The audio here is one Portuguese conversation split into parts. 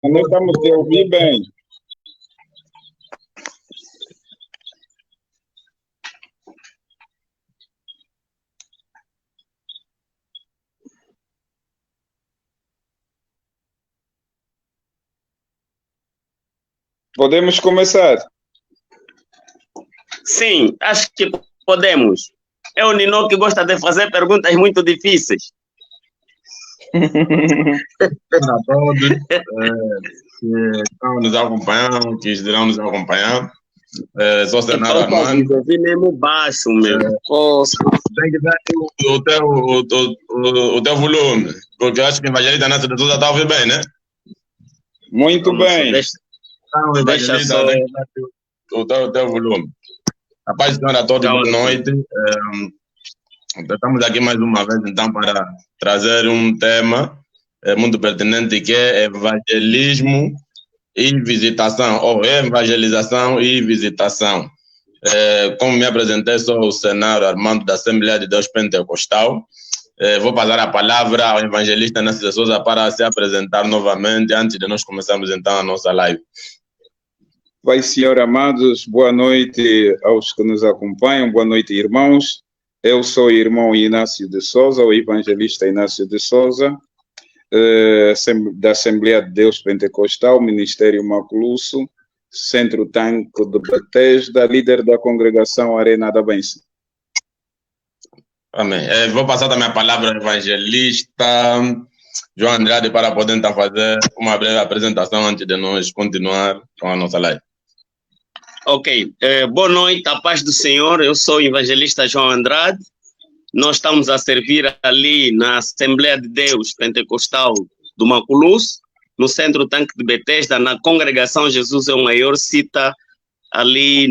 Nós estamos te ouvir bem. Podemos começar? Sim, acho que podemos. É o Nino que gosta de fazer perguntas muito difíceis. Para todos que estão nos acompanhando, que estarão nos acompanhando. Sou Cenário Armando. Eu vi mesmo baixo, meu. Tem que dar o teu volume, porque eu acho que o Evangelista Nácio de Souza está a ouvir bem, né? Muito bem. Então, o Evangelista tem que dar o teu volume. A paz do Senhor a todos, boa noite. Estamos aqui mais uma vez, então, para trazer um tema muito pertinente, que é evangelismo e visitação, ou evangelização e visitação. Como me apresentei, sou o Cenário Armando da Assembleia de Deus Pentecostal. Vou passar a palavra ao evangelista Nácio de Souza para se apresentar novamente, antes de nós começarmos então a nossa live. Pai, Senhor amados, boa noite aos que nos acompanham, boa noite, irmãos. Eu sou o irmão Inácio de Souza, o evangelista Inácio de Souza, da Assembleia de Deus Pentecostal, Ministério Maculusso, Centro Tanque de Bethesda, líder da congregação Arena da Bênção. Amém. Vou passar também a palavra ao evangelista João Andrade para poder então fazer uma breve apresentação antes de nós continuar com a nossa live. Ok. Boa noite, a paz do Senhor. Eu sou o evangelista João Andrade. Nós estamos a servir ali na Assembleia de Deus Pentecostal do Maculusso, no Centro Tanque de Bethesda, na congregação Jesus é o Maior, cita ali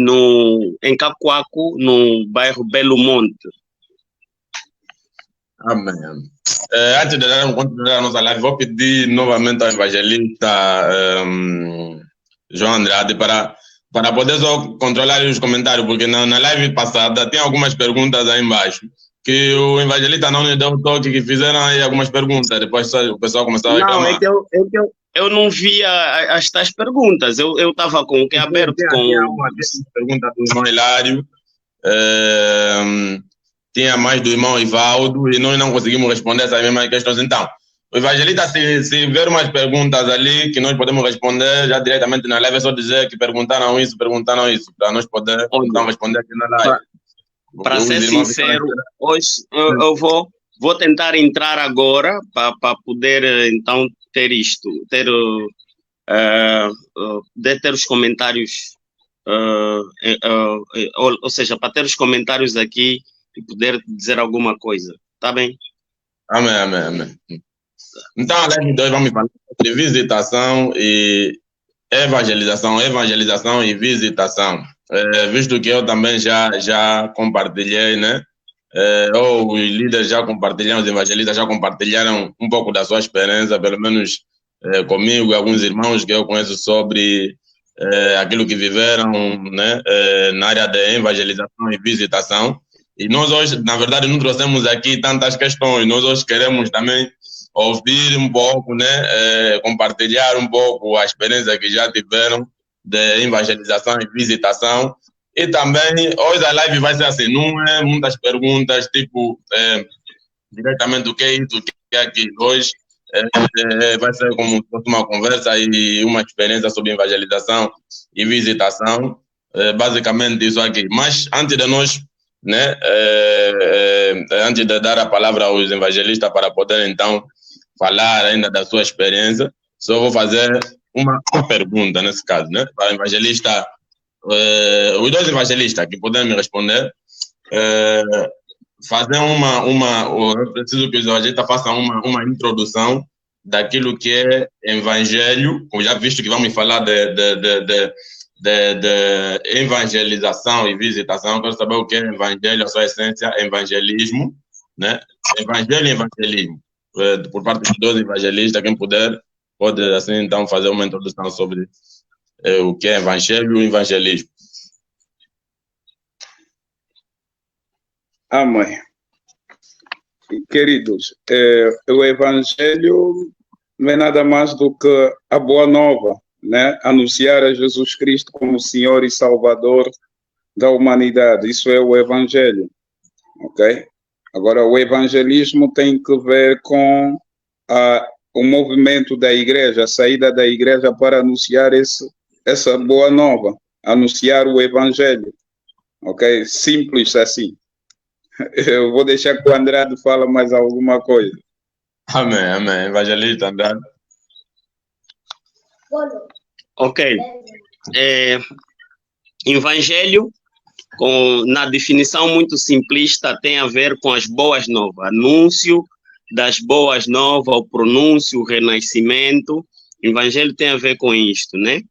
em Cacoaco, no bairro Belo Monte. Amém. Antes de continuar a nossa live, vou pedir novamente ao evangelista João Andrade para poder só controlar os comentários, porque na live passada tem algumas perguntas aí embaixo, que o evangelista não nos deu o toque, que fizeram aí algumas perguntas, depois o pessoal começou a reclamar. Não, eu não via as tais perguntas, eu estava com o que aberto. Tinha uma pergunta do irmão Hilário, tinha mais do irmão Ivaldo, e nós não conseguimos responder essas mesmas questões. Então, o evangelista, se ver umas perguntas ali que nós podemos responder já diretamente na live, é só dizer que perguntaram isso, para nós poder então, responder aqui na live. Para ser sincero, hoje eu vou tentar entrar agora para poder então ter os comentários, ou seja, para ter os comentários aqui e poder dizer alguma coisa. Tá bem? Amém. Então, a live de hoje vamos falar sobre visitação e evangelização e visitação. Visto que eu também já compartilhei, né? Ou os líderes já compartilharam, os evangelistas já compartilharam um pouco da sua experiência, pelo menos comigo e alguns irmãos que eu conheço sobre aquilo que viveram, né? Na área de evangelização e visitação. E nós hoje, na verdade, não trouxemos aqui tantas questões, nós hoje queremos também ouvir um pouco, né? Compartilhar um pouco a experiência que já tiveram de evangelização e visitação. E também, hoje a live vai ser assim, não é muitas perguntas, tipo, diretamente o que é isso, o que é aquilo. Hoje vai ser como uma conversa e uma experiência sobre evangelização e visitação, basicamente isso aqui. Mas antes de nós, né, antes de dar a palavra aos evangelistas para poder então falar ainda da sua experiência, só vou fazer uma pergunta nesse caso, né, para o evangelista, os dois evangelistas que puderem me responder, fazer eu preciso que os evangelistas façam uma introdução daquilo que é evangelho, como já visto que vamos falar de evangelização e visitação. Quero saber o que é evangelho, a sua essência, evangelismo, né? Evangelho e evangelismo. Por parte dos dois evangelistas, quem puder, pode assim então fazer uma introdução sobre o que é evangelho e evangelismo. Amém. Queridos, o evangelho não é nada mais do que a boa nova, né? Anunciar a Jesus Cristo como Senhor e Salvador da humanidade. Isso é o Evangelho, ok? Agora, o evangelismo tem que ver com o movimento da igreja, a saída da igreja para anunciar essa boa nova, anunciar o evangelho, ok? Simples assim. Eu vou deixar que o Andrade fale mais alguma coisa. Amém, amém. Evangelista Andrade. Ok. Evangelho, na definição muito simplista, tem a ver com as boas novas. Anúncio das boas novas, o pronúncio, o renascimento. Evangelho tem a ver com isto, né?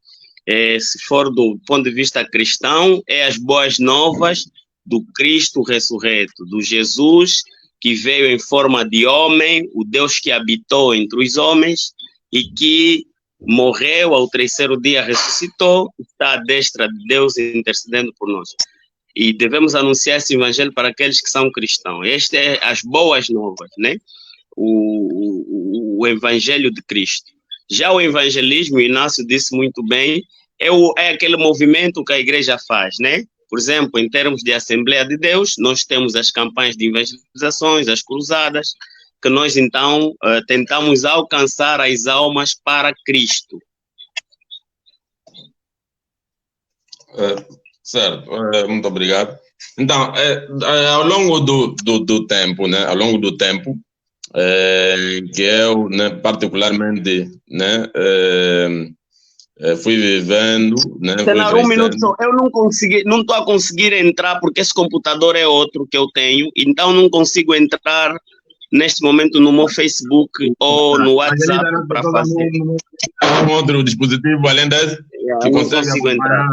Se for do ponto de vista cristão, é as boas novas do Cristo ressurreto, do Jesus que veio em forma de homem, o Deus que habitou entre os homens e que morreu, ao terceiro dia ressuscitou, está à destra de Deus intercedendo por nós. E devemos anunciar esse evangelho para aqueles que são cristãos. Este é as boas novas, né? O evangelho de Cristo. Já o evangelismo, o Inácio disse muito bem, é aquele movimento que a igreja faz, né? Por exemplo, em termos de Assembleia de Deus, nós temos as campanhas de evangelizações, as cruzadas, que nós, então, tentamos alcançar as almas para Cristo. Certo, muito obrigado. Então, ao longo do tempo, né? Ao longo do tempo, que eu, né, particularmente, né, fui vivendo, né? Um minuto só. Eu não estou a conseguir entrar porque esse computador é outro que eu tenho, então não consigo entrar neste momento no meu Facebook ou no WhatsApp para fazer. Um outro dispositivo além desse que não consigo entrar.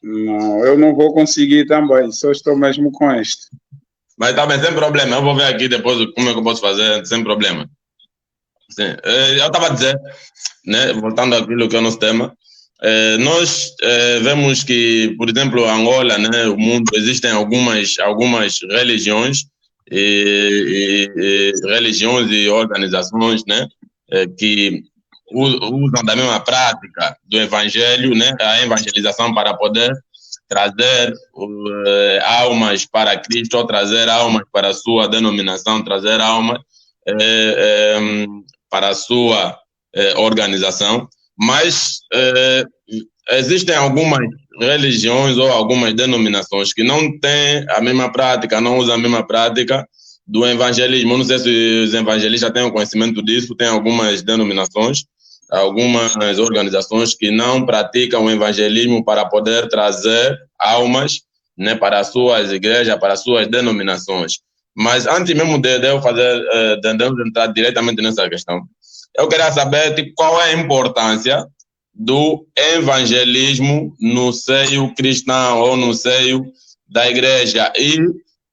Não, eu não vou conseguir também, só estou mesmo com este. Mas tá bem, sem problema. Eu vou ver aqui depois como é que eu posso fazer, sem problema. Sim. Eu estava a dizer, né, voltando àquilo que é o nosso tema, nós vemos que, por exemplo, Angola, né, o mundo, existem algumas religiões religiões e organizações, né, que usam da mesma prática do evangelho, né, a evangelização para poder trazer almas para Cristo, ou trazer almas para a sua denominação, trazer almas para a sua organização, mas existem algumas religiões ou algumas denominações que não têm a mesma prática, não usam a mesma prática do evangelismo. Não sei se os evangelistas têm o conhecimento disso, tem algumas denominações, algumas organizações que não praticam o evangelismo para poder trazer almas, né, para as suas igrejas, para as suas denominações. Mas antes mesmo de eu entrar diretamente nessa questão, eu queria saber tipo, qual é a importância do evangelismo no seio cristão ou no seio da igreja. E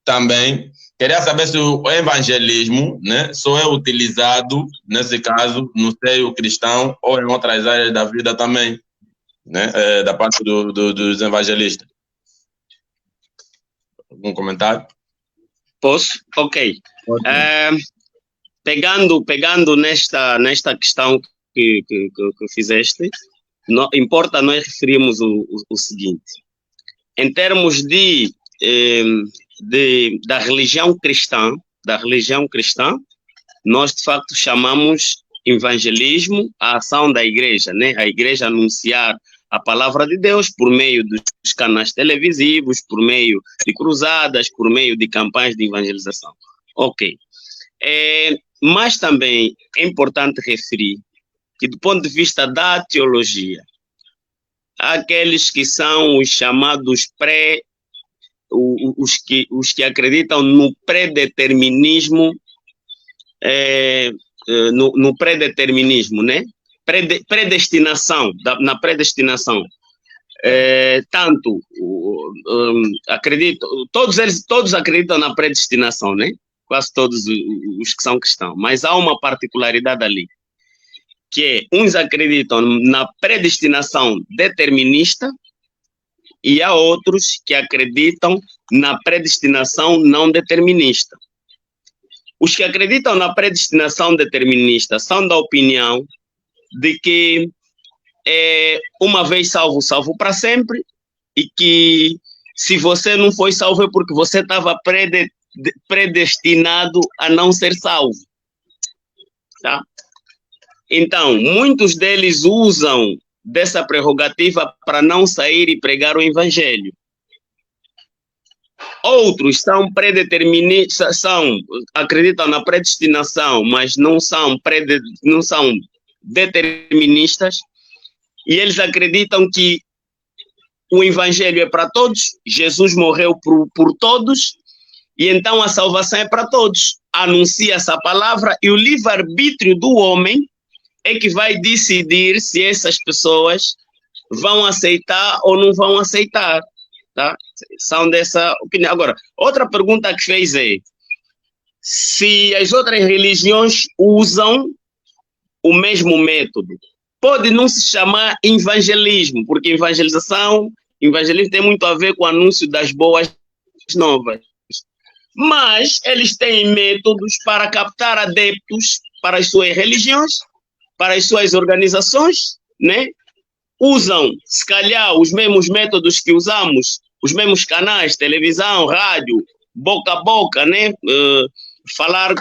também queria saber se o evangelismo, né, só é utilizado, nesse caso, no seio cristão ou em outras áreas da vida também, né, da parte dos evangelistas. Algum comentário? Posso? Ok. Pegando nesta questão que fizeste, importa nós referirmos o seguinte. Em termos da religião cristã, nós de facto chamamos evangelismo a ação da igreja, né? A igreja anunciar a palavra de Deus por meio dos canais televisivos, por meio de cruzadas, por meio de campanhas de evangelização. Ok. Mas também é importante referir que, do ponto de vista da teologia, há aqueles que são os chamados os que acreditam no predeterminismo, no predeterminismo, né? Predestinação, na predestinação. Todos acreditam na predestinação, né? Quase todos os que são cristãos, mas há uma particularidade ali, que uns acreditam na predestinação determinista e há outros que acreditam na predestinação não determinista. Os que acreditam na predestinação determinista são da opinião de que uma vez salvo, salvo para sempre, e que se você não foi salvo é porque você estava predestinado a não ser salvo. Tá? Então, muitos deles usam dessa prerrogativa para não sair e pregar o evangelho. Outros são predeterministas, acreditam na predestinação, mas não são deterministas, e eles acreditam que o evangelho é para todos, Jesus morreu por todos, e então a salvação é para todos. Anuncia essa palavra e o livre-arbítrio do homem é que vai decidir se essas pessoas vão aceitar ou não vão aceitar. Tá? São dessa opinião. Agora, outra pergunta que fez é se as outras religiões usam o mesmo método. Pode não se chamar evangelismo, porque evangelismo tem muito a ver com o anúncio das boas novas. Mas eles têm métodos para captar adeptos para as suas religiões, para as suas organizações, né? Usam, se calhar, os mesmos métodos que usamos, os mesmos canais, televisão, rádio, boca a boca, né? Falar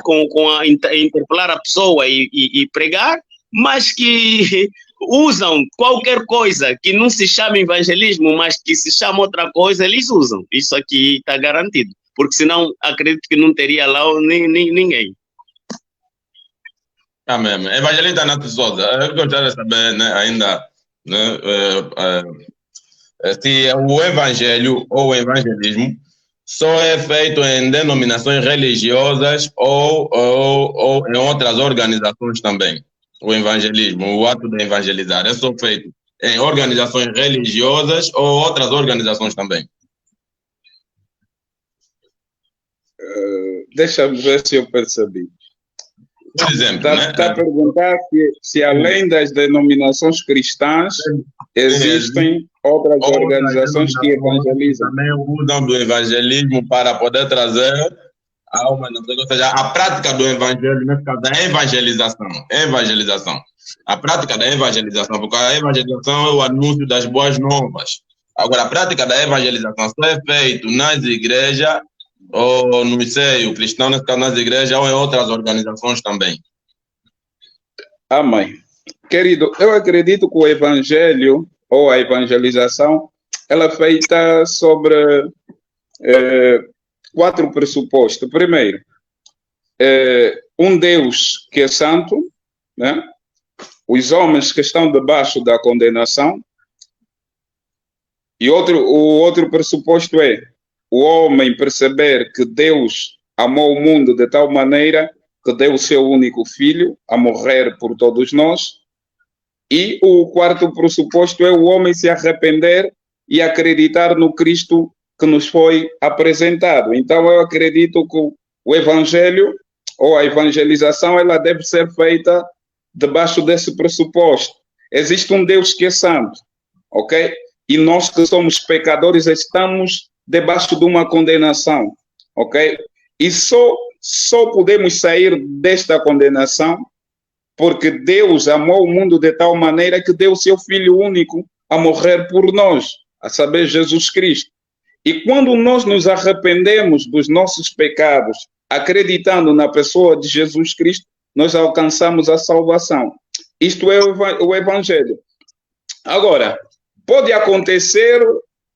interpelar a pessoa e pregar, mas que usam qualquer coisa que não se chama evangelismo, mas que se chama outra coisa, eles usam. Isso aqui está garantido, porque senão acredito que não teria lá ninguém. Amém. Evangelista Inácio Souza, eu gostaria de saber, né, ainda, né, se o evangelho ou o evangelismo só é feito em denominações religiosas ou em outras organizações também. O evangelismo, o ato de evangelizar, é só feito em organizações religiosas ou outras organizações também? Deixa-me ver se eu percebi. Por exemplo, Está a perguntar se além das denominações cristãs existem outras organizações que evangelizam. Também usam do evangelismo para poder trazer a humanidade, ou seja, a prática do evangelho, nesse caso, é evangelização. A prática da evangelização, porque a evangelização é o anúncio das boas novas. Agora, a prática da evangelização só é feita nas igrejas ou no seio cristão, nesse caso, nas igrejas ou em outras organizações também. Amém. Querido, eu acredito que o evangelho ou a evangelização ela é feita sobre 4 pressupostos. Primeiro, um Deus que é santo, né? Os homens que estão debaixo da condenação, e o outro pressuposto é o homem perceber que Deus amou o mundo de tal maneira que deu o seu único filho a morrer por todos nós. E o quarto pressuposto é o homem se arrepender e acreditar no Cristo que nos foi apresentado. Então, eu acredito que o evangelho ou a evangelização ela deve ser feita debaixo desse pressuposto. Existe um Deus que é santo, ok? E nós que somos pecadores estamos debaixo de uma condenação, ok? E só podemos sair desta condenação porque Deus amou o mundo de tal maneira que deu o seu Filho único a morrer por nós, a saber, Jesus Cristo. E quando nós nos arrependemos dos nossos pecados, acreditando na pessoa de Jesus Cristo, nós alcançamos a salvação. Isto é o Evangelho. Agora, pode acontecer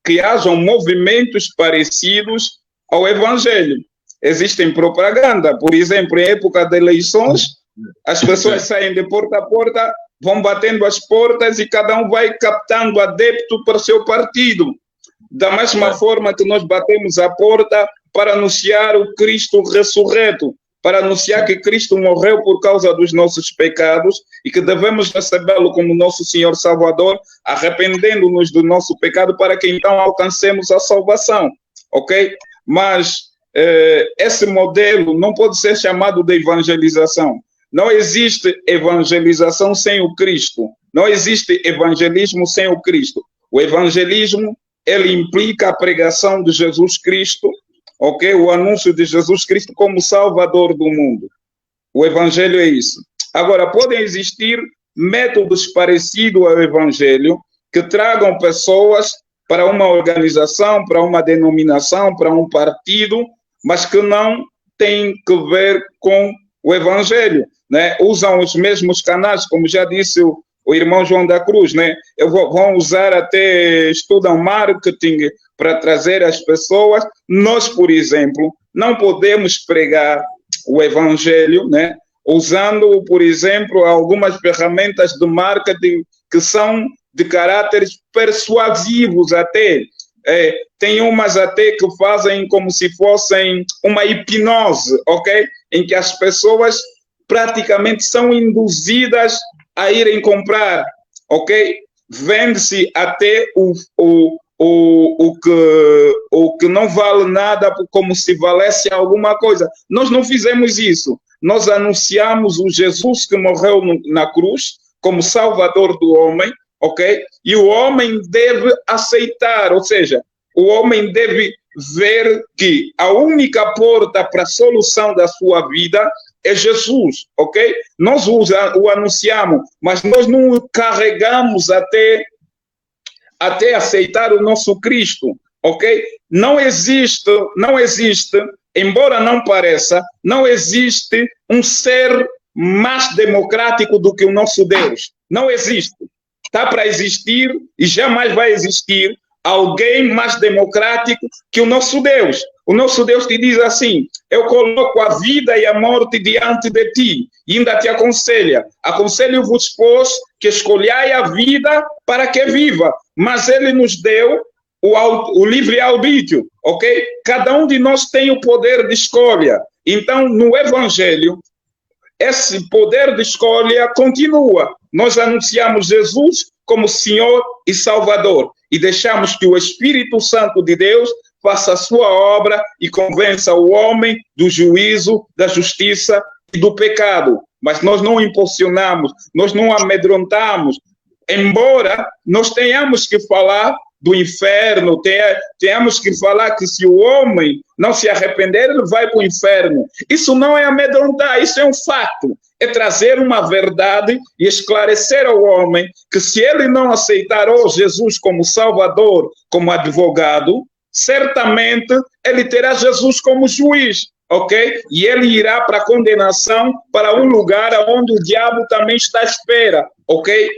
que hajam movimentos parecidos ao Evangelho. Existem propaganda, por exemplo, em época de eleições, as pessoas saem de porta a porta, vão batendo as portas e cada um vai captando adepto para o seu partido. Da mesma forma que nós batemos a porta para anunciar o Cristo ressurreto, para anunciar que Cristo morreu por causa dos nossos pecados e que devemos recebê-lo como nosso Senhor Salvador, arrependendo-nos do nosso pecado para que então alcancemos a salvação, ok? Mas esse modelo não pode ser chamado de evangelização. Não existe evangelização sem o Cristo. Não existe evangelismo sem o Cristo. O evangelismo, ele implica a pregação de Jesus Cristo, ok? O anúncio de Jesus Cristo como Salvador do mundo. O Evangelho é isso. Agora, podem existir métodos parecidos ao Evangelho que tragam pessoas para uma organização, para uma denominação, para um partido, mas que não têm que ver com o Evangelho, né? Usam os mesmos canais, como já disse o irmão João da Cruz, né? Vão usar até, estudam marketing para trazer as pessoas. Nós, por exemplo, não podemos pregar o Evangelho, né? Usando, por exemplo, algumas ferramentas de marketing que são de caráteres persuasivos até. Tem umas até que fazem como se fossem uma hipnose, ok? Em que as pessoas praticamente são induzidas a irem comprar, ok? Vende-se até o que não vale nada como se valesse alguma coisa. Nós não fizemos isso. Nós anunciamos o Jesus que morreu na cruz como Salvador do homem, ok? E o homem deve aceitar, ou seja, o homem deve ver que a única porta para a solução da sua vida é Jesus, ok? Nós o anunciamos, mas nós não o carregamos até aceitar o nosso Cristo, ok? Não existe, embora não pareça, não existe um ser mais democrático do que o nosso Deus. Não existe. Está para existir e jamais vai existir alguém mais democrático que o nosso Deus. O nosso Deus te diz assim: eu coloco a vida e a morte diante de ti, e ainda te aconselho-vos, pois, que escolhai a vida para que viva. Mas ele nos deu o livre-arbítrio, ok? Cada um de nós tem o poder de escolha. Então, no Evangelho, esse poder de escolha continua. Nós anunciamos Jesus como Senhor e Salvador e deixamos que o Espírito Santo de Deus faça a sua obra e convença o homem do juízo, da justiça e do pecado. Mas nós não impulsionamos, nós não amedrontamos, embora nós tenhamos que falar do inferno, tenhamos que falar que se o homem não se arrepender, ele vai para o inferno. Isso não é amedrontar, isso é um fato. É trazer uma verdade e esclarecer ao homem que se ele não aceitar Jesus como Salvador, como advogado, certamente ele terá Jesus como juiz, ok? E ele irá para a condenação, para um lugar onde o diabo também está à espera, ok?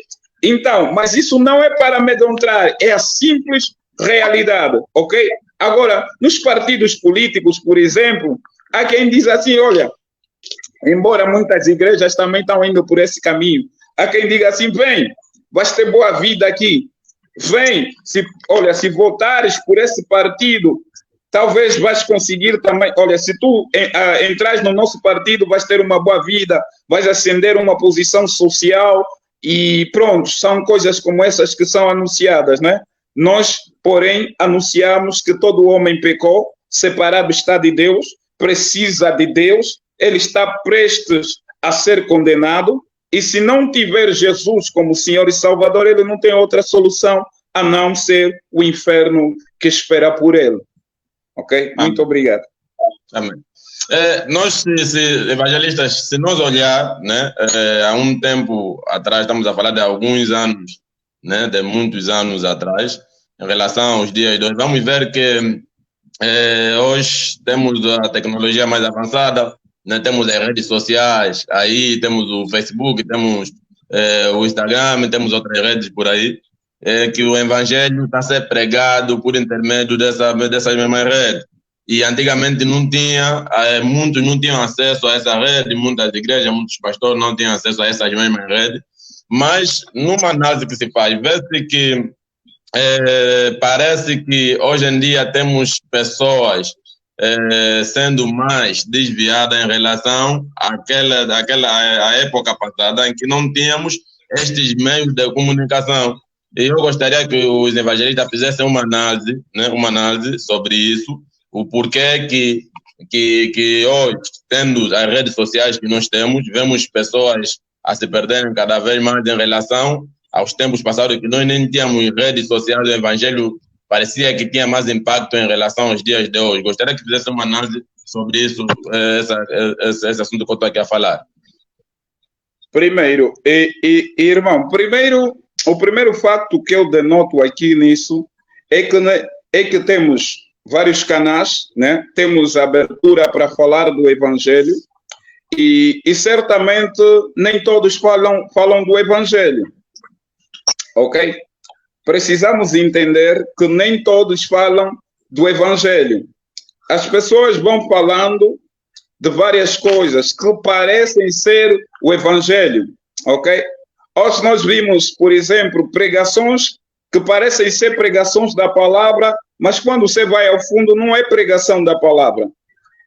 Então, mas isso não é para amedrontar, é a simples realidade, ok? Agora, nos partidos políticos, por exemplo, há quem diz assim, olha, embora muitas igrejas também estão indo por esse caminho, há quem diga assim, vem, vais ter boa vida aqui, vem, se votares por esse partido, talvez vais conseguir também, olha, se tu entras no nosso partido, vais ter uma boa vida, vais ascender uma posição social, e pronto, são coisas como essas que são anunciadas, né? Nós, porém, anunciamos que todo homem pecou, separado está de Deus, precisa de Deus, ele está prestes a ser condenado, e se não tiver Jesus como Senhor e Salvador, ele não tem outra solução a não ser o inferno que espera por ele. Ok? Muito obrigado. Amém. Nós, evangelistas, se nós olhar, né, há um tempo atrás, estamos a falar de alguns anos, né, de muitos anos atrás, em relação aos dias de hoje, vamos ver que hoje temos a tecnologia mais avançada, né, temos as redes sociais, aí temos o Facebook, temos o Instagram, temos outras redes por aí, que o evangelho está a ser pregado por intermédio dessas mesmas redes. E antigamente não tinha, muitos não tinham acesso a essa rede, muitas igrejas, muitos pastores não tinham acesso a essas mesmas redes, mas numa análise que se faz, vê-se que parece que hoje em dia temos pessoas sendo mais desviadas em relação à época passada em que não tínhamos estes meios de comunicação. E eu gostaria que os evangelistas fizessem uma análise, né, sobre isso, o porquê que hoje, tendo as redes sociais que nós temos, vemos pessoas a se perderem cada vez mais em relação aos tempos passados, que nós nem tínhamos redes sociais, o evangelho parecia que tinha mais impacto em relação aos dias de hoje. Gostaria que fizesse uma análise sobre isso, esse assunto que eu estou aqui a falar. Primeiro, irmão, o primeiro fato que eu denoto aqui nisso é que temos vários canais, né? Temos abertura para falar do Evangelho e certamente nem todos falam do Evangelho, ok? Precisamos entender que nem todos falam do Evangelho. As pessoas vão falando de várias coisas que parecem ser o Evangelho, ok? Hoje nós vimos, por exemplo, pregações que parecem ser pregações da palavra, mas quando você vai ao fundo não é pregação da palavra.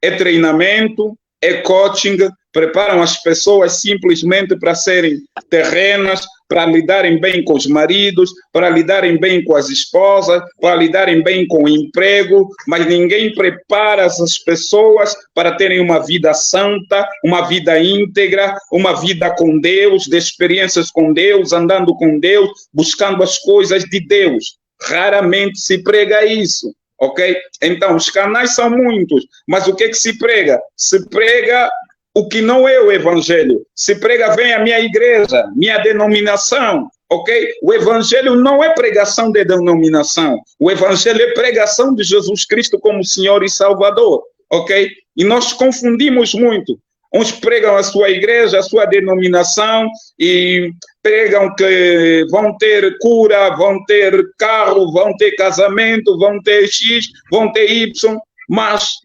É treinamento, é coaching, preparam as pessoas simplesmente para serem terrenas, para lidarem bem com os maridos, para lidarem bem com as esposas, para lidarem bem com o emprego, mas ninguém prepara essas pessoas para terem uma vida santa, uma vida íntegra, uma vida com Deus, de experiências com Deus, andando com Deus, buscando as coisas de Deus. Raramente se prega isso, ok? Então, os canais são muitos, mas o que se prega? Se prega o que não é o Evangelho. Se prega, vem a minha igreja, minha denominação, ok? O Evangelho não é pregação de denominação. O Evangelho é pregação de Jesus Cristo como Senhor e Salvador, ok? E nós confundimos muito. Uns pregam a sua igreja, a sua denominação e pregam que vão ter cura, vão ter carro, vão ter casamento, vão ter X, vão ter Y, mas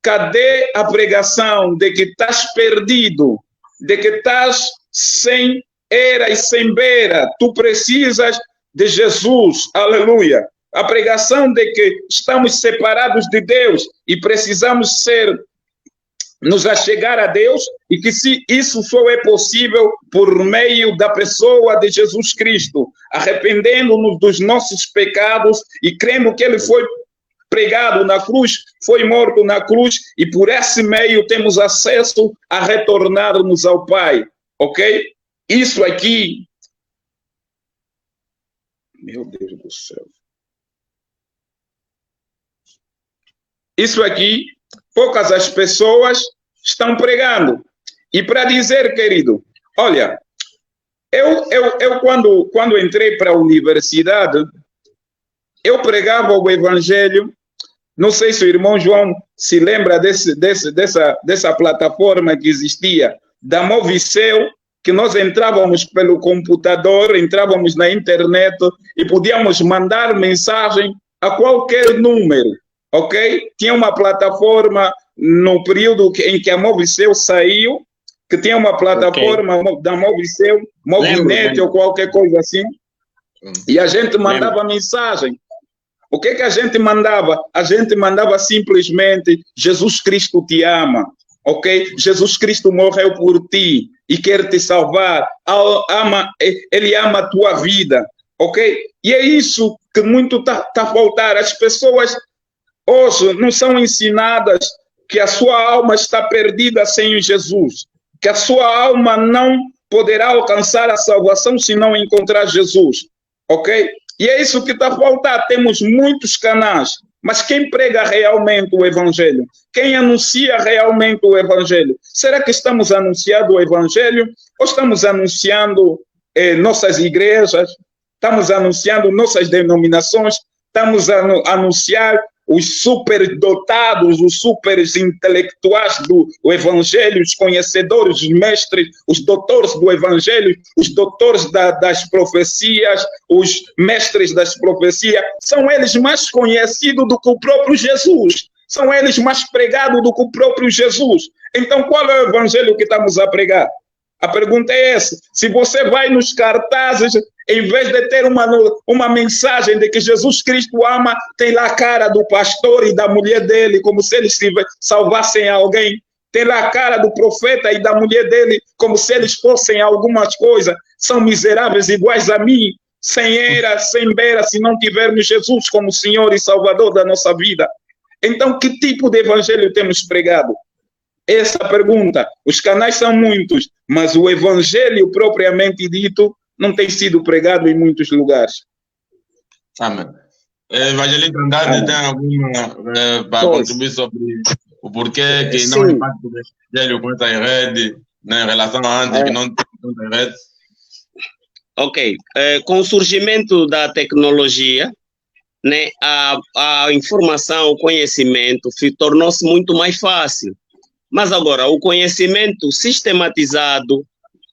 cadê a pregação de que estás perdido, de que estás sem era e sem beira? Tu precisas de Jesus, aleluia. A pregação de que estamos separados de Deus e precisamos nos achegar a Deus e que se isso só é possível por meio da pessoa de Jesus Cristo, arrependendo-nos dos nossos pecados e crendo que Ele foi pregado na cruz, foi morto na cruz e por esse meio temos acesso a retornarmos ao Pai, ok? Isso aqui, meu Deus do céu, isso aqui, poucas as pessoas estão pregando. E para dizer, querido, olha, eu quando entrei para a universidade, eu pregava o Evangelho. Não sei se o irmão João se lembra dessa plataforma que existia, da Moviceu, que nós entrávamos pelo computador, entrávamos na internet e podíamos mandar mensagem a qualquer número, ok? Tinha uma plataforma no período em que a Moviceu saiu, que tinha uma plataforma da Moviceu, Movinet ou qualquer coisa assim, e a gente mandava mensagem. O que a gente mandava? A gente mandava simplesmente: Jesus Cristo te ama, ok? Jesus Cristo morreu por ti e quer te salvar. Ele ama a tua vida, ok? E é isso que muito está a faltar. As pessoas hoje não são ensinadas que a sua alma está perdida sem Jesus, que a sua alma não poderá alcançar a salvação se não encontrar Jesus, ok? E é isso que está a faltar. Temos muitos canais, mas quem prega realmente o Evangelho? Quem anuncia realmente o Evangelho? Será que estamos anunciando o Evangelho ou estamos anunciando nossas igrejas? Estamos anunciando nossas denominações? Estamos a anunciar os superdotados, os super intelectuais do Evangelho, os conhecedores, os mestres, os doutores do Evangelho, os doutores das profecias, os mestres das profecias, são eles mais conhecidos do que o próprio Jesus, são eles mais pregados do que o próprio Jesus. Então, qual é o Evangelho que estamos a pregar? A pergunta é essa. Se você vai nos cartazes, em vez de ter uma mensagem de que Jesus Cristo ama, tem lá a cara do pastor e da mulher dele, como se eles salvassem alguém. Tem lá a cara do profeta e da mulher dele, como se eles fossem algumas coisas. São miseráveis iguais a mim, sem era, sem beira, se não tivermos Jesus como Senhor e Salvador da nossa vida. Então, que tipo de evangelho temos pregado? Essa pergunta. Os canais são muitos, mas o evangelho propriamente dito não tem sido pregado em muitos lugares. Amém. Evangelista Andrade tem alguma para contribuir sobre o porquê que não impacta o evangelho com essa rede, né, em relação a antes que não tem rede? Ok. Com o surgimento da tecnologia, né, a informação, o conhecimento tornou-se muito mais fácil. Mas agora, o conhecimento sistematizado,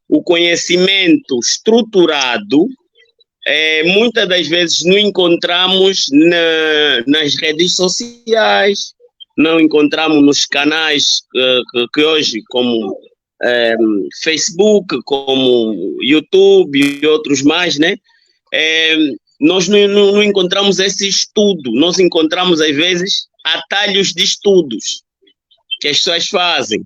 o conhecimento estruturado, muitas das vezes não encontramos nas redes sociais, não encontramos nos canais que hoje, como Facebook, como YouTube e outros mais, né? Nós não encontramos esse estudo, nós encontramos às vezes atalhos de estudos que as pessoas fazem.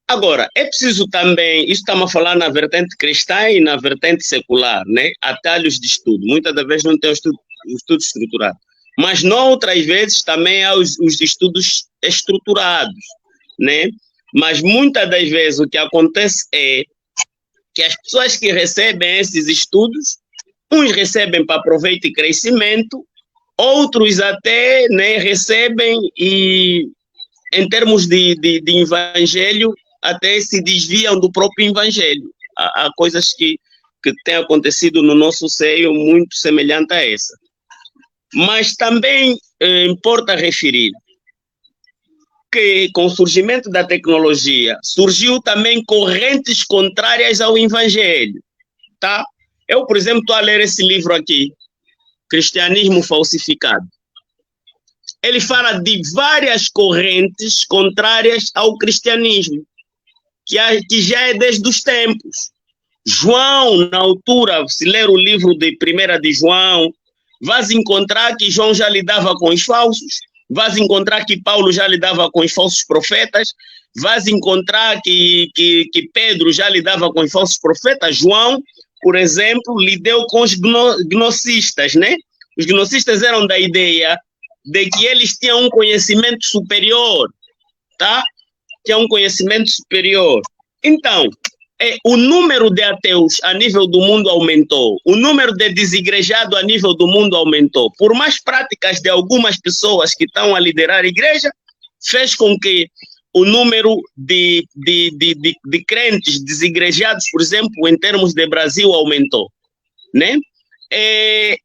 Agora, é preciso também, isso estamos a falar na vertente cristã e na vertente secular, né? Atalhos de estudo. Muitas das vezes não tem o estudo estruturado. Mas noutras vezes também há os estudos estruturados, né? Mas muitas das vezes o que acontece é que as pessoas que recebem esses estudos, uns recebem para proveito e crescimento, outros até, né, recebem e, em termos de evangelho, até se desviam do próprio evangelho. Há coisas que têm acontecido no nosso seio muito semelhante a essa. Mas também importa referir que com o surgimento da tecnologia surgiu também correntes contrárias ao evangelho, tá? Eu, por exemplo, estou a ler esse livro aqui, Cristianismo Falsificado. Ele fala de várias correntes contrárias ao cristianismo, que já é desde os tempos. João, na altura, se ler o livro de 1 de João, vais encontrar que João já lidava com os falsos, vais encontrar que Paulo já lidava com os falsos profetas, vais encontrar que Pedro já lidava com os falsos profetas. João, por exemplo, lidou com os gnocistas, né? Os gnocistas eram da ideia de que eles tinham um conhecimento superior, tá? Tinham um conhecimento superior. Então, o número de ateus a nível do mundo aumentou, o número de desigrejados a nível do mundo aumentou. Por mais práticas de algumas pessoas que estão a liderar a igreja, fez com que o número de crentes desigrejados, por exemplo, em termos de Brasil, aumentou, né?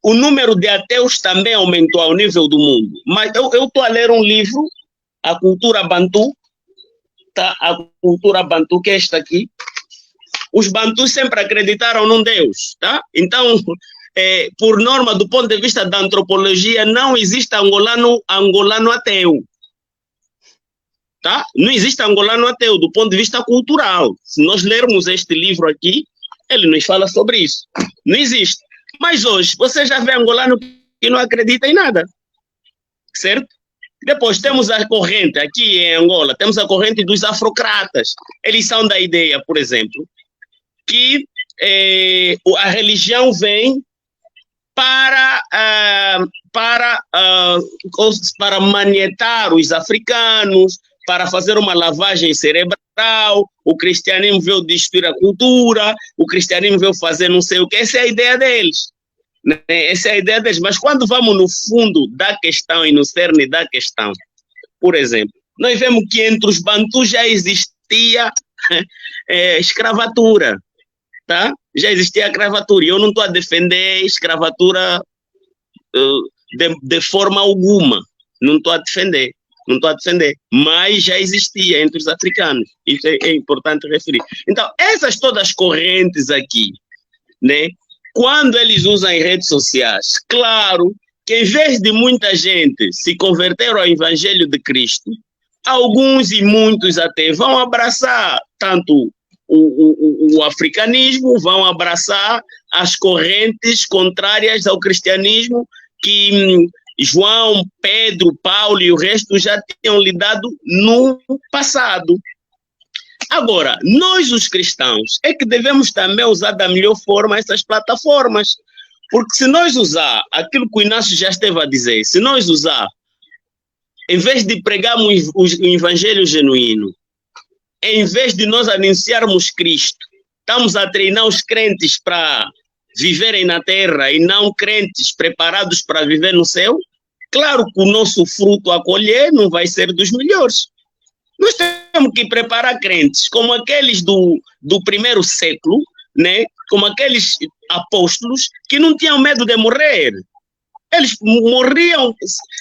O número de ateus também aumentou ao nível do mundo. Mas eu estou a ler um livro, A Cultura Bantu, tá? A Cultura Bantu, que é esta aqui. Os bantus sempre acreditaram num Deus, tá? Então, por norma, do ponto de vista da antropologia, não existe angolano ateu, tá? Não existe angolano ateu do ponto de vista cultural. Se nós lermos este livro aqui, ele nos fala sobre isso. Não existe. Mas hoje, você já vê angolano que não acredita em nada, certo? Depois temos a corrente, aqui em Angola, temos a corrente dos afrocratas. Eles são da ideia, por exemplo, que a religião vem para manietar os africanos, para fazer uma lavagem cerebral. O cristianismo veio destruir a cultura, o cristianismo veio fazer não sei o que. Essa é a ideia deles, né? Essa é a ideia deles. Mas quando vamos no fundo da questão e no cerne da questão, por exemplo, nós vemos que entre os bantus já existia escravatura, tá? Já existia a escravatura. Eu não estou a defender escravatura de forma alguma. Não estou a defender. Mas já existia entre os africanos. Isso é importante referir. Então, essas todas as correntes aqui, né? Quando eles usam as redes sociais, claro que em vez de muita gente se converter ao Evangelho de Cristo, alguns e muitos até vão abraçar tanto o africanismo, vão abraçar as correntes contrárias ao cristianismo que João, Pedro, Paulo e o resto já tinham lidado no passado. Agora, nós os cristãos é que devemos também usar da melhor forma essas plataformas, porque se nós usar aquilo que o Inácio já esteve a dizer, se nós usar, em vez de pregarmos o evangelho genuíno, em vez de nós anunciarmos Cristo, estamos a treinar os crentes para viverem na terra e não crentes preparados para viver no céu, claro que o nosso fruto a colher não vai ser dos melhores. Nós temos que preparar crentes como aqueles do primeiro século, né? Como aqueles apóstolos que não tinham medo de morrer. Eles morriam,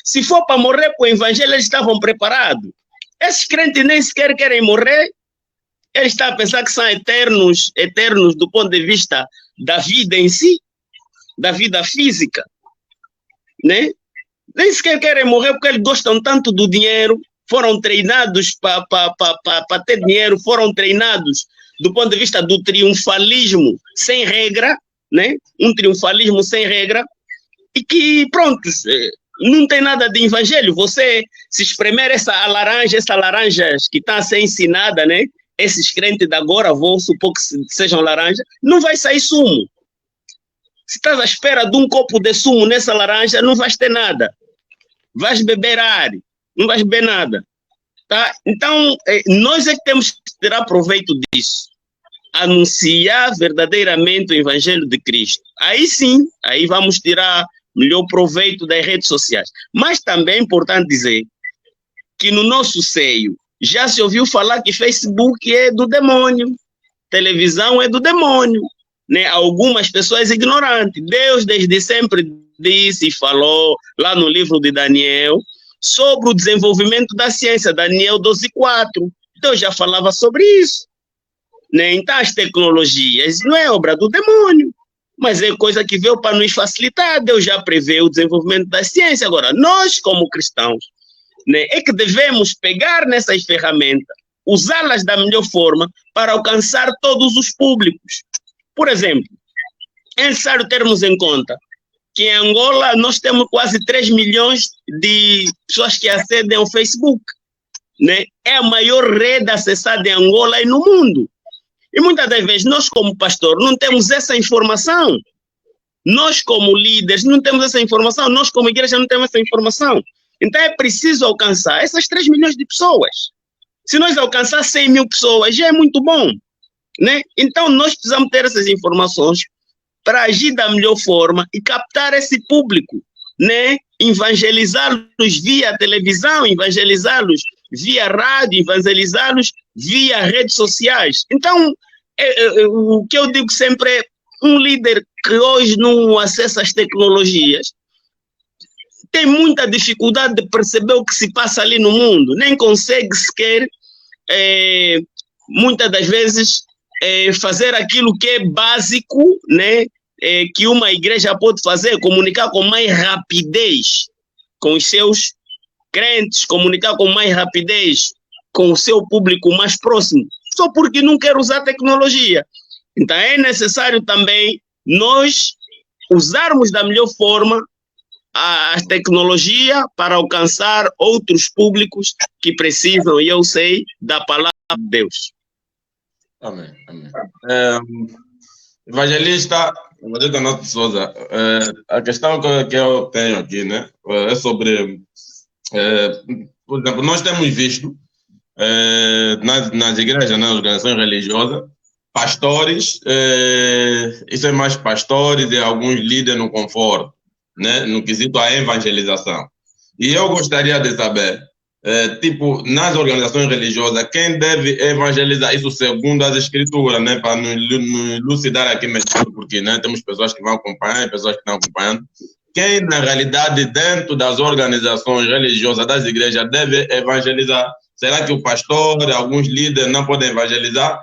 se for para morrer com o evangelho, eles estavam preparados. Esses crentes nem sequer querem morrer, eles estão a pensar que são eternos do ponto de vista da vida em si, da vida física, né? Nem sequer querem morrer porque eles gostam tanto do dinheiro, foram treinados para ter dinheiro, foram treinados do ponto de vista do triunfalismo sem regra, né? Um triunfalismo sem regra, e que, pronto, não tem nada de evangelho. Você, se espremer essas laranjas que estão a ser ensinada, né? Esses crentes de agora, vou supor que sejam laranja, não vai sair sumo. Se estás à espera de um copo de sumo nessa laranja, não vais ter nada. Vais beber ar, não vais beber nada. Tá? Então, nós é que temos que tirar proveito disso. Anunciar verdadeiramente o evangelho de Cristo. Aí sim, aí vamos tirar melhor proveito das redes sociais. Mas também é importante dizer que no nosso seio já se ouviu falar que Facebook é do demônio, televisão é do demônio, né? Algumas pessoas ignorantes. Deus desde sempre disse e falou lá no livro de Daniel sobre o desenvolvimento da ciência, Daniel 12:4. Deus já falava sobre isso, né? Então as tecnologias não é obra do demônio, mas é coisa que veio para nos facilitar. Deus já prevê o desenvolvimento da ciência. Agora, nós como cristãos, né, é que devemos pegar nessas ferramentas, usá-las da melhor forma para alcançar todos os públicos. Por exemplo, é necessário termos em conta que em Angola nós temos quase 3 milhões de pessoas que acedem ao Facebook, né? É a maior rede acessada em Angola e no mundo. E muitas das vezes nós como pastor não temos essa informação. Nós como líderes não temos essa informação. Nós como igreja não temos essa informação. Então é preciso alcançar essas 3 milhões de pessoas. Se nós alcançar 100 mil pessoas, já é muito bom, né? Então nós precisamos ter essas informações para agir da melhor forma e captar esse público, né? Evangelizá-los via televisão, evangelizá-los via rádio, evangelizá-los via redes sociais. Então, o que eu digo sempre é, um líder que hoje não acessa as tecnologias tem muita dificuldade de perceber o que se passa ali no mundo, nem consegue sequer, muitas das vezes, fazer aquilo que é básico, né? Que uma igreja pode fazer, comunicar com mais rapidez com os seus crentes, comunicar com mais rapidez com o seu público mais próximo, só porque não quer usar tecnologia. Então é necessário também nós usarmos da melhor forma a tecnologia para alcançar outros públicos que precisam, e eu sei, da palavra de Deus. Amém. Amém. Evangelista Renato Souza, a questão que eu tenho aqui, né, é sobre, por exemplo, nós temos visto nas igrejas, nas organizações religiosas, pastores, isso é mais pastores e alguns líderes no conforto, né, no quesito a evangelização. E eu gostaria de saber, tipo, nas organizações religiosas, quem deve evangelizar isso segundo as escrituras, né, para nos elucidar aqui mesmo, porque, né, temos pessoas que vão acompanhar e pessoas que estão acompanhando. Quem, na realidade, dentro das organizações religiosas, das igrejas, deve evangelizar? Será que o pastor, alguns líderes não podem evangelizar?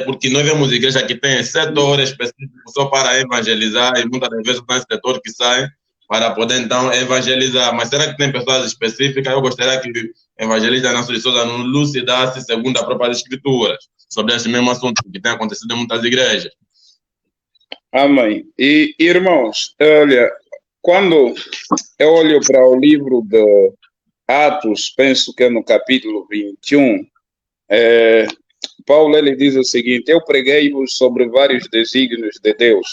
Porque nós vemos igrejas que têm setores específicos só para evangelizar e muitas das vezes tem setores que saem para poder então evangelizar. Mas será que tem pessoas específicas? Eu gostaria que o evangelista Inácio de Souza nos elucidasse segundo as próprias escrituras sobre esse mesmo assunto que tem acontecido em muitas igrejas. Amém. E irmãos, olha, quando eu olho para o livro de Atos, penso que é no capítulo 21, Paulo ele diz o seguinte: eu preguei-vos sobre vários desígnios de Deus,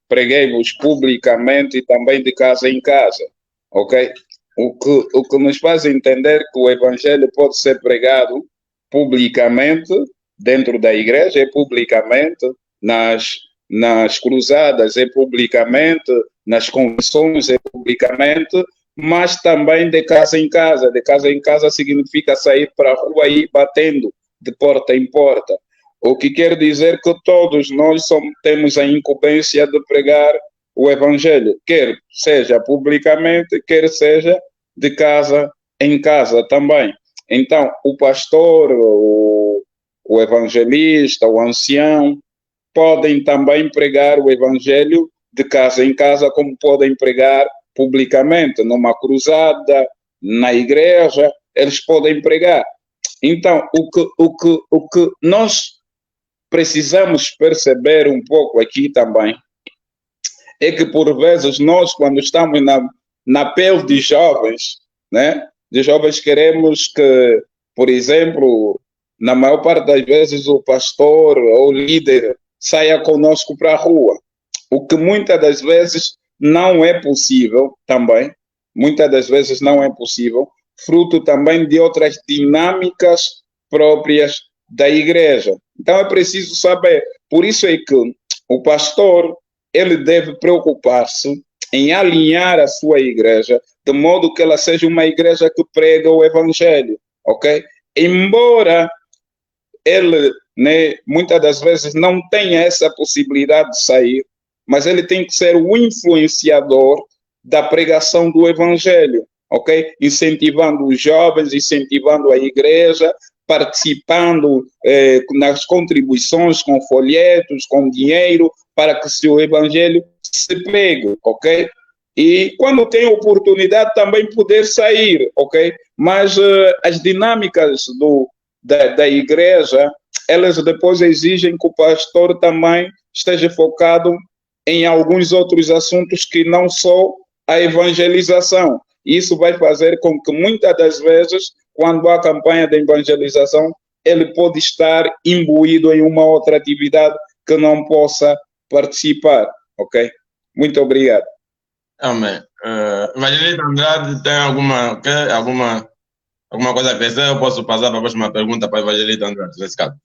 preguei-vos publicamente e também de casa em casa, ok? O que nos faz entender que o evangelho pode ser pregado publicamente dentro da igreja, publicamente nas nas cruzadas é publicamente, nas convenções é publicamente, mas também de casa em casa. De casa em casa significa sair para a rua e ir batendo de porta em porta. O que quer dizer que todos nós temos a incumbência de pregar o Evangelho, quer seja publicamente, quer seja de casa em casa também. Então, o pastor, o evangelista, o ancião, podem também pregar o Evangelho de casa em casa, como podem pregar publicamente, numa cruzada, na igreja, eles podem pregar. Então, o que nós precisamos perceber um pouco aqui também é que, por vezes, nós, quando estamos na pele de jovens, né, de jovens, queremos que, por exemplo, na maior parte das vezes, o pastor ou o líder saia conosco para a rua, o que muitas das vezes não é possível também, muitas das vezes não é possível, fruto também de outras dinâmicas próprias da igreja. Então é preciso saber, por isso é que o pastor, ele deve preocupar-se em alinhar a sua igreja, de modo que ela seja uma igreja que prega o Evangelho, ok? Embora ele, né, muitas das vezes não tenha essa possibilidade de sair, mas ele tem que ser o influenciador da pregação do Evangelho, ok? Incentivando os jovens, incentivando a igreja, participando nas contribuições com folhetos, com dinheiro, para que o Evangelho se pregue, ok? E quando tem oportunidade também poder sair, ok? Mas as dinâmicas da igreja, elas depois exigem que o pastor também esteja focado em alguns outros assuntos que não só a evangelização. Isso vai fazer com que muitas das vezes, quando há campanha de evangelização, ele pode estar imbuído em uma outra atividade que não possa participar, ok? Muito obrigado. Amém. Evangelista Andrade, tem alguma coisa a dizer? Eu posso passar para a próxima pergunta para o Evangelista Andrade, nesse caso.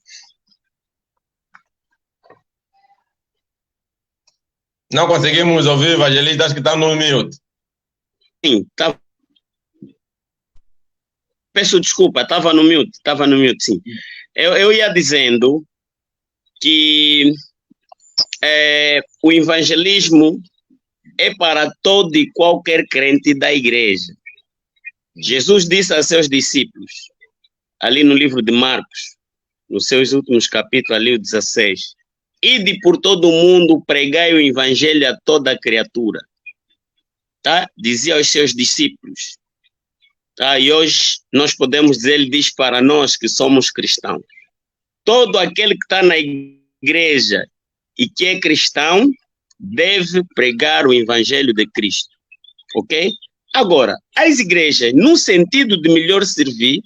Não conseguimos ouvir, Evangelista, acho que está no mute. Sim, tá. Peço desculpa, estava no mute, sim. Eu ia dizendo que o evangelismo é para todo e qualquer crente da igreja. Jesus disse a seus discípulos, ali no livro de Marcos, nos seus últimos capítulos, ali o 16, ide por todo o mundo, pregai o evangelho a toda a criatura. Tá? Dizia aos seus discípulos. Tá? E hoje nós podemos dizer, ele diz para nós que somos cristãos. Todo aquele que está na igreja e que é cristão deve pregar o evangelho de Cristo. Ok? Agora, as igrejas, no sentido de melhor servir,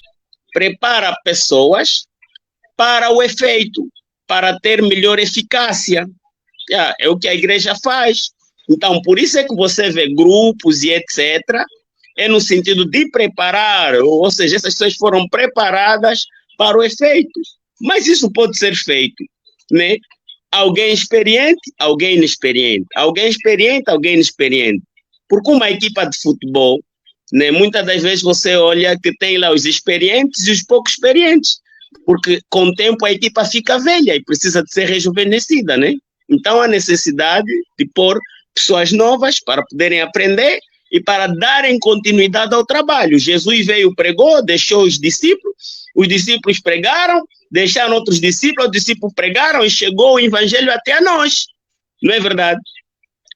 prepara pessoas para o efeito, para ter melhor eficácia. É o que a igreja faz. Então, por isso é que você vê grupos e etc., é no sentido de preparar, ou seja, essas pessoas foram preparadas para o efeito. Mas isso pode ser feito, né? Alguém experiente, alguém inexperiente. Alguém experiente, alguém inexperiente. Porque uma equipa de futebol, né, muitas das vezes você olha que tem lá os experientes e os pouco experientes. Porque com o tempo a equipa fica velha e precisa de ser rejuvenescida, né? Então há necessidade de pôr pessoas novas para poderem aprender e para darem continuidade ao trabalho. Jesus veio, pregou, deixou os discípulos pregaram, deixaram outros discípulos, os discípulos pregaram e chegou o evangelho até nós. Não é verdade?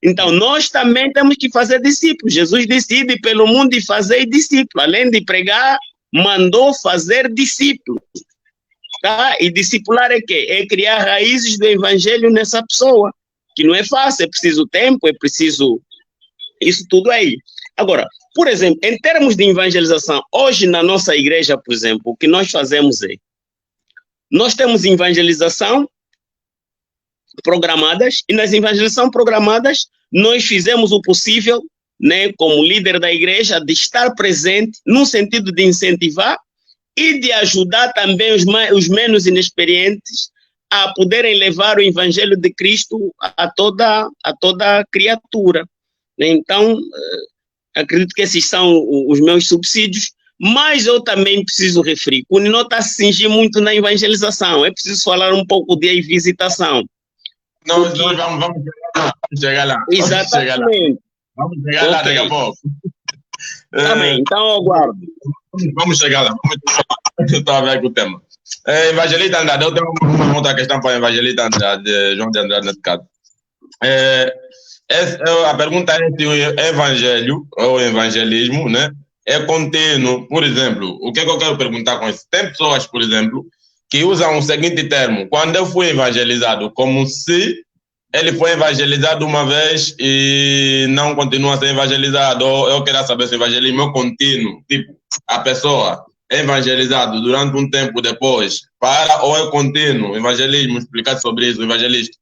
Então, nós também temos que fazer discípulos. Jesus disse, ide pelo mundo e fazer discípulos. Além de pregar, mandou fazer discípulos. Tá? E discipular é quê? É criar raízes do evangelho nessa pessoa, que não é fácil, é preciso tempo, é preciso isso tudo aí. Agora, por exemplo, em termos de evangelização, hoje na nossa igreja, por exemplo, o que nós fazemos é, nós temos evangelização programadas, e nas evangelizações programadas, nós fizemos o possível, né, como líder da igreja, de estar presente, no sentido de incentivar e de ajudar também os menos inexperientes a poderem levar o evangelho de Cristo a toda criatura. Então, acredito que esses são os meus subsídios, mas eu também preciso referir que o não está a se cingir muito na evangelização, é preciso falar um pouco de visitação. Não, vamos chegar lá. Exatamente. Vamos chegar lá daqui a pouco. Tá bem, então eu aguardo. Vamos chegar lá. Eu estou a ver com o tema. Evangelista Andrade, eu tenho uma outra questão para o Evangelista Andrade, João de Andrade, nesse caso. A pergunta é se o evangelho ou evangelismo, né, é contínuo. Por exemplo, o que é que eu quero perguntar com isso? Tem pessoas, por exemplo, que usam o seguinte termo: quando eu fui evangelizado, como se ele foi evangelizado uma vez e não continua a ser evangelizado. Ou eu quero saber se o evangelismo é contínuo, tipo, a pessoa é evangelizado durante um tempo depois, ou é contínuo. Evangelismo, explicar sobre isso, evangelista.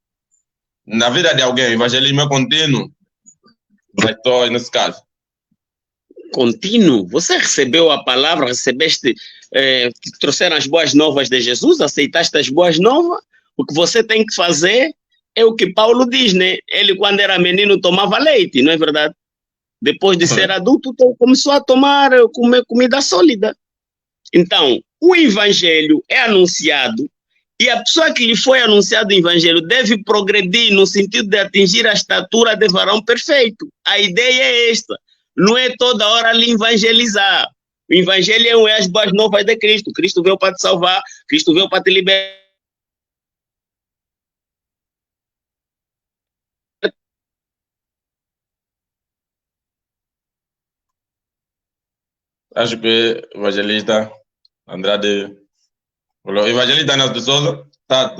Na vida de alguém, o evangelismo é contínuo? Mas estou nesse caso. Contínuo? Você recebeu a palavra, recebeste, que trouxeram as boas novas de Jesus, aceitaste as boas novas, o que você tem que fazer é o que Paulo diz, né? Ele, quando era menino, tomava leite, não é verdade? Depois de ser adulto, começou a comer comida sólida. Então, o evangelho é anunciado e a pessoa que lhe foi anunciado o evangelho deve progredir no sentido de atingir a estatura de varão perfeito. A ideia é esta. Não é toda hora lhe evangelizar. O evangelho é as boas novas de Cristo. Cristo veio para te salvar, Cristo veio para te libertar. Acho que o evangelista Andrade... O evangelista Nelson de Souza tá.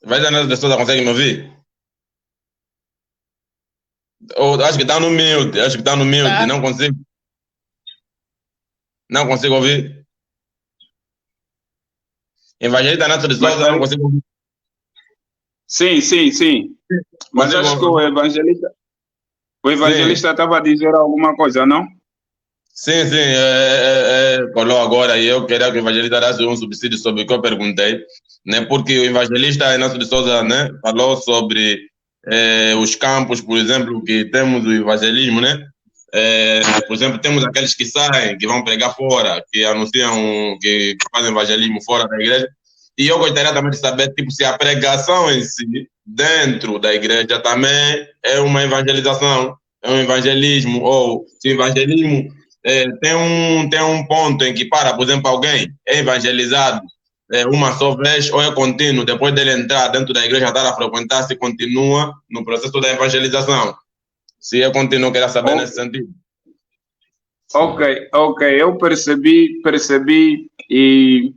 Evangelista Nelson de Souza consegue me ouvir? Acho que está no mute, tá. Não consigo ouvir. Evangelista Nelson de Souza, não consigo ouvir. Sim. Mas acho que o evangelista estava a dizer alguma coisa, não? Sim. Falou agora e eu queria que o evangelista desse um subsídio sobre o que eu perguntei, né? Porque o evangelista Nelson de Souza, né, falou sobre os campos, por exemplo, que temos o evangelismo, né? Por exemplo, temos aqueles que saem, que vão pregar fora, que anunciam, que fazem evangelismo fora da igreja. E eu gostaria também de saber, tipo, se a pregação em si, dentro da igreja, também é uma evangelização, é um evangelismo, ou se o evangelismo tem um ponto em que, por exemplo, alguém é evangelizado uma só vez ou é contínuo, depois dele entrar dentro da igreja, estar a frequentar, se continua no processo da evangelização. Se é contínuo, eu queria saber nesse sentido. Ok, eu percebi e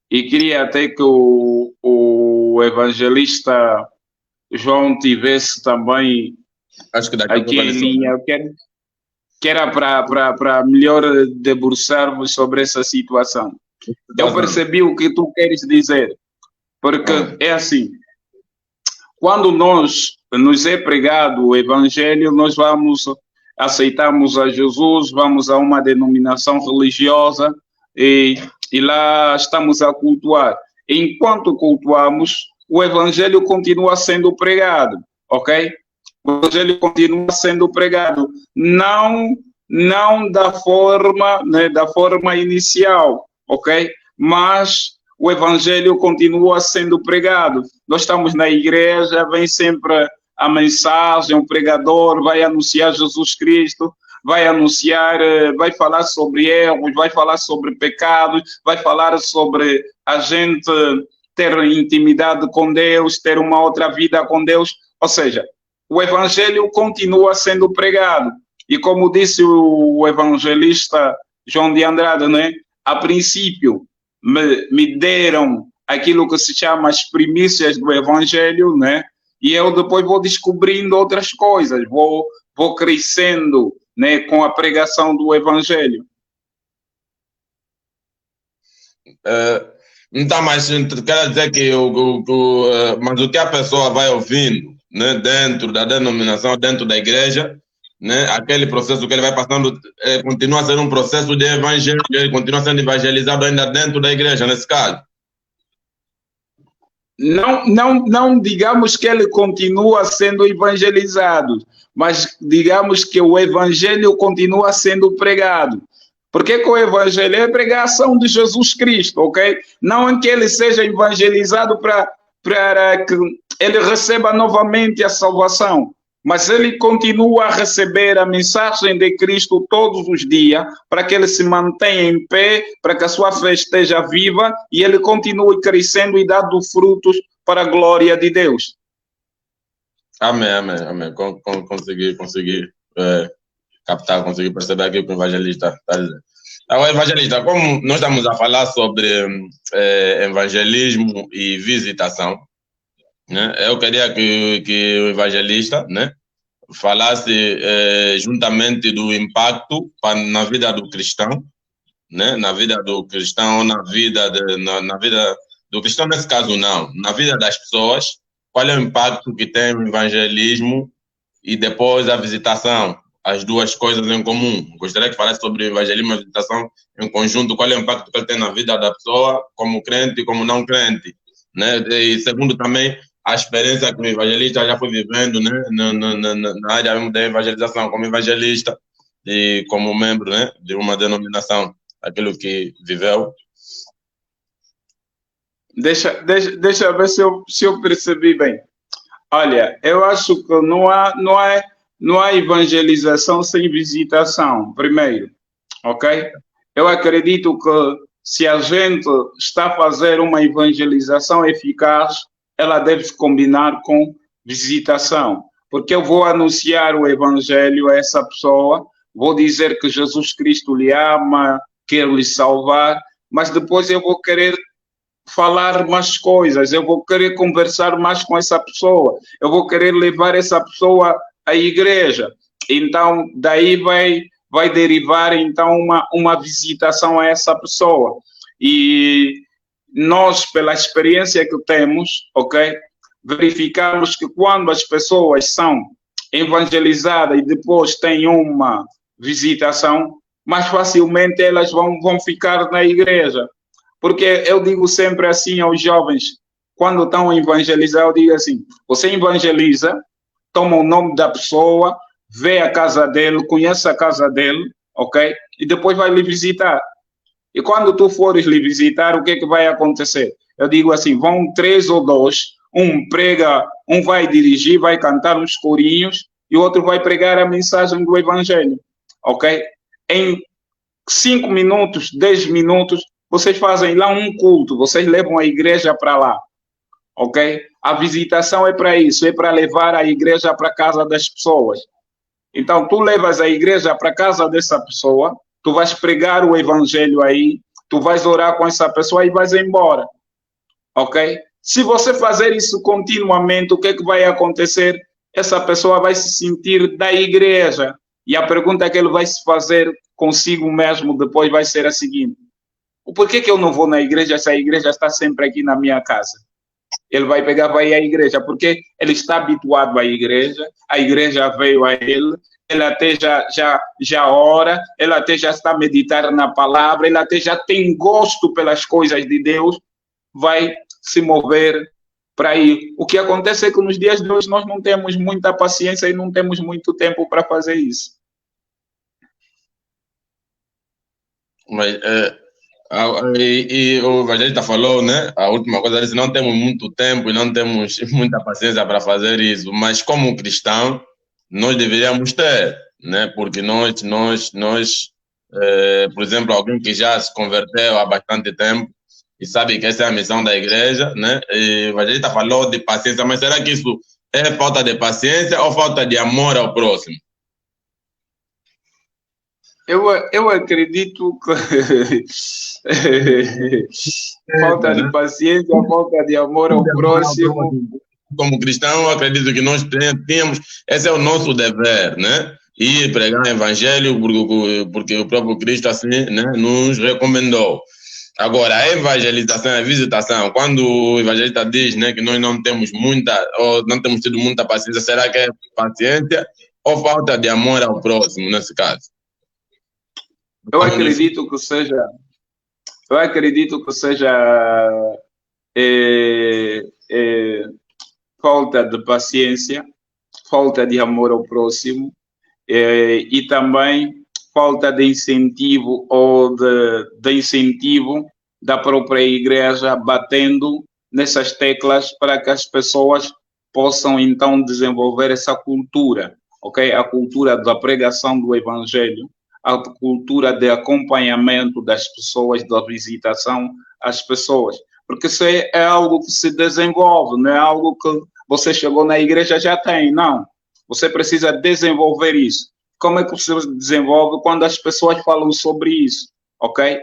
queria até que o evangelista João tivesse também aqui em linha, que era para melhor debruçarmos sobre essa situação. Eu percebi o que tu queres dizer, porque é assim, quando nos é pregado o evangelho, nós aceitamos a Jesus, vamos a uma denominação religiosa e lá estamos a cultuar. Enquanto cultuamos, o evangelho continua sendo pregado, ok? O evangelho continua sendo pregado, não da forma, né, da forma inicial, ok? Mas o evangelho continua sendo pregado. Nós estamos na igreja, vem sempre a mensagem, o pregador vai anunciar Jesus Cristo, vai falar sobre erros, vai falar sobre pecados, vai falar sobre a gente ter intimidade com Deus, ter uma outra vida com Deus. Ou seja, o evangelho continua sendo pregado. E como disse o evangelista João de Andrade, né? A princípio me deram aquilo que se chama as primícias do evangelho, né? E eu depois vou descobrindo outras coisas, vou crescendo, né, com a pregação do evangelho. Então, mas quer dizer que mas o que a pessoa vai ouvindo, né, dentro da denominação, dentro da igreja, né, aquele processo que ele vai passando continua a ser um processo de evangelho, ele continua sendo evangelizado ainda dentro da igreja, nesse caso. não digamos que ele continua sendo evangelizado, mas digamos que o evangelho continua sendo pregado. Porque que o evangelho é a pregação de Jesus Cristo, ok? Não em que ele seja evangelizado para que ele receba novamente a salvação, mas ele continua a receber a mensagem de Cristo todos os dias, para que ele se mantenha em pé, para que a sua fé esteja viva e ele continue crescendo e dando frutos para a glória de Deus. Amém. Consegui captar, consegui perceber aquilo que o evangelista está dizendo. Agora, evangelista, como nós estamos a falar sobre evangelismo e visitação, né? Eu queria que o evangelista, né, falasse juntamente do impacto na vida do cristão, né, na vida do cristão, na vida do cristão, nesse caso não, na vida das pessoas, qual é o impacto que tem o evangelismo e depois a visitação, as duas coisas em comum. Gostaria que falasse sobre o evangelismo e a visitação em conjunto, qual é o impacto que ele tem na vida da pessoa, como crente e como não crente, né? E segundo também, a experiência que o evangelista já foi vivendo, né, na área da evangelização, como evangelista e como membro, né, de uma denominação, aquilo que viveu. Deixa eu ver se eu percebi bem. Olha, eu acho que não há evangelização sem visitação, primeiro, ok? Eu acredito que se a gente está a fazer uma evangelização eficaz, ela deve se combinar com visitação, porque eu vou anunciar o evangelho a essa pessoa, vou dizer que Jesus Cristo lhe ama, quer lhe salvar, mas depois eu vou querer falar mais coisas, eu vou querer conversar mais com essa pessoa, eu vou querer levar essa pessoa à igreja. Então, daí vai derivar então uma visitação a essa pessoa. E nós, pela experiência que temos, ok, verificamos que quando as pessoas são evangelizadas e depois têm uma visitação, mais facilmente elas vão ficar na igreja. Porque eu digo sempre assim aos jovens, quando estão a evangelizar, eu digo assim, você evangeliza, toma o nome da pessoa, vê a casa dele, conhece a casa dele, ok? E depois vai lhe visitar. E quando tu fores lhe visitar, o que é que vai acontecer? Eu digo assim, vão 3 ou 2, um prega, um vai dirigir, vai cantar uns corinhos, e o outro vai pregar a mensagem do evangelho, ok? Em 5 minutos, 10 minutos, vocês fazem lá um culto, vocês levam a igreja para lá, ok? A visitação é para isso, é para levar a igreja para a casa das pessoas. Então, tu levas a igreja para a casa dessa pessoa, tu vais pregar o evangelho aí, tu vais orar com essa pessoa e vais embora, ok? Se você fazer isso continuamente, o que é que vai acontecer? Essa pessoa vai se sentir da igreja, e a pergunta que ele vai se fazer consigo mesmo depois vai ser a seguinte: por que eu não vou na igreja se a igreja está sempre aqui na minha casa? Ele vai pegar, vai à igreja, porque ele está habituado à igreja, a igreja veio a ele até já ora, ele até já está a meditar na palavra, ele até já tem gosto pelas coisas de Deus, vai se mover para ir. O que acontece é que nos dias de hoje nós não temos muita paciência e não temos muito tempo para fazer isso. Mas e o evangelista falou, né? A última coisa, ele disse, não temos muito tempo e não temos muita paciência para fazer isso, mas como cristão, nós deveríamos ter, né? Porque nós por exemplo, alguém que já se converteu há bastante tempo e sabe que essa é a missão da igreja, né? E o evangelista falou de paciência, mas será que isso é falta de paciência ou falta de amor ao próximo? Eu acredito que falta de paciência, falta de amor ao próximo. Como cristão, eu acredito que nós temos, esse é o nosso dever, né? E pregar o evangelho, porque o próprio Cristo assim, né, nos recomendou. Agora, a evangelização, a visitação, quando o evangelista diz, né, que nós não temos ou não temos tido muita paciência, será que é paciência ou falta de amor ao próximo, nesse caso? Eu acredito que seja falta de paciência, falta de amor ao próximo e também falta de incentivo ou de incentivo da própria igreja batendo nessas teclas para que as pessoas possam então desenvolver essa cultura, ok? A cultura da pregação do evangelho, a cultura de acompanhamento das pessoas, da visitação às pessoas, porque isso é algo que se desenvolve, não é algo que você chegou na igreja e já tem, não. Você precisa desenvolver isso. Como é que você desenvolve quando as pessoas falam sobre isso, ok?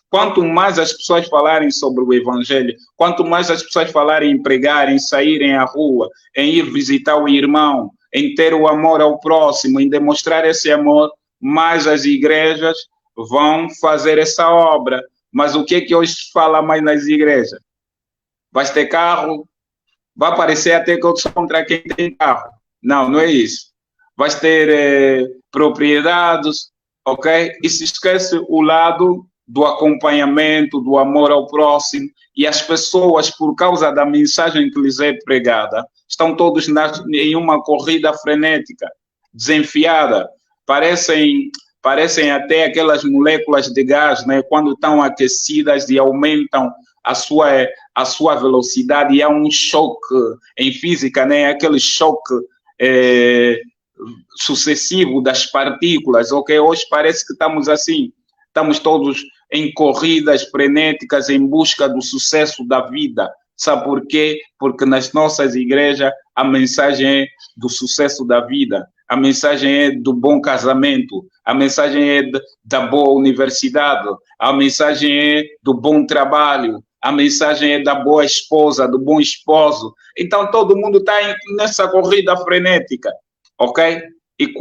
Quanto mais as pessoas falarem sobre o evangelho, quanto mais as pessoas falarem em pregar, em saírem à rua, em ir visitar o irmão, em ter o amor ao próximo, em demonstrar esse amor, mais as igrejas vão fazer essa obra. Mas o que é que hoje se fala mais nas igrejas? Vais ter carro? Vai parecer até que eu sou contra quem tem carro. Não, não é isso. Vais ter propriedades, ok? E se esquece o lado do acompanhamento, do amor ao próximo, e as pessoas, por causa da mensagem que lhes é pregada, estão todos em uma corrida frenética, desenfiada. Parecem até aquelas moléculas de gás, né? Quando estão aquecidas e aumentam a sua velocidade, e há um choque em física, né? Aquele choque sucessivo das partículas, ok? Hoje parece que estamos assim, estamos todos em corridas frenéticas em busca do sucesso da vida. Sabe por quê? Porque nas nossas igrejas a mensagem é do sucesso da vida, a mensagem é do bom casamento, a mensagem é da boa universidade, a mensagem é do bom trabalho, a mensagem é da boa esposa, do bom esposo. Então todo mundo está nessa corrida frenética, ok? E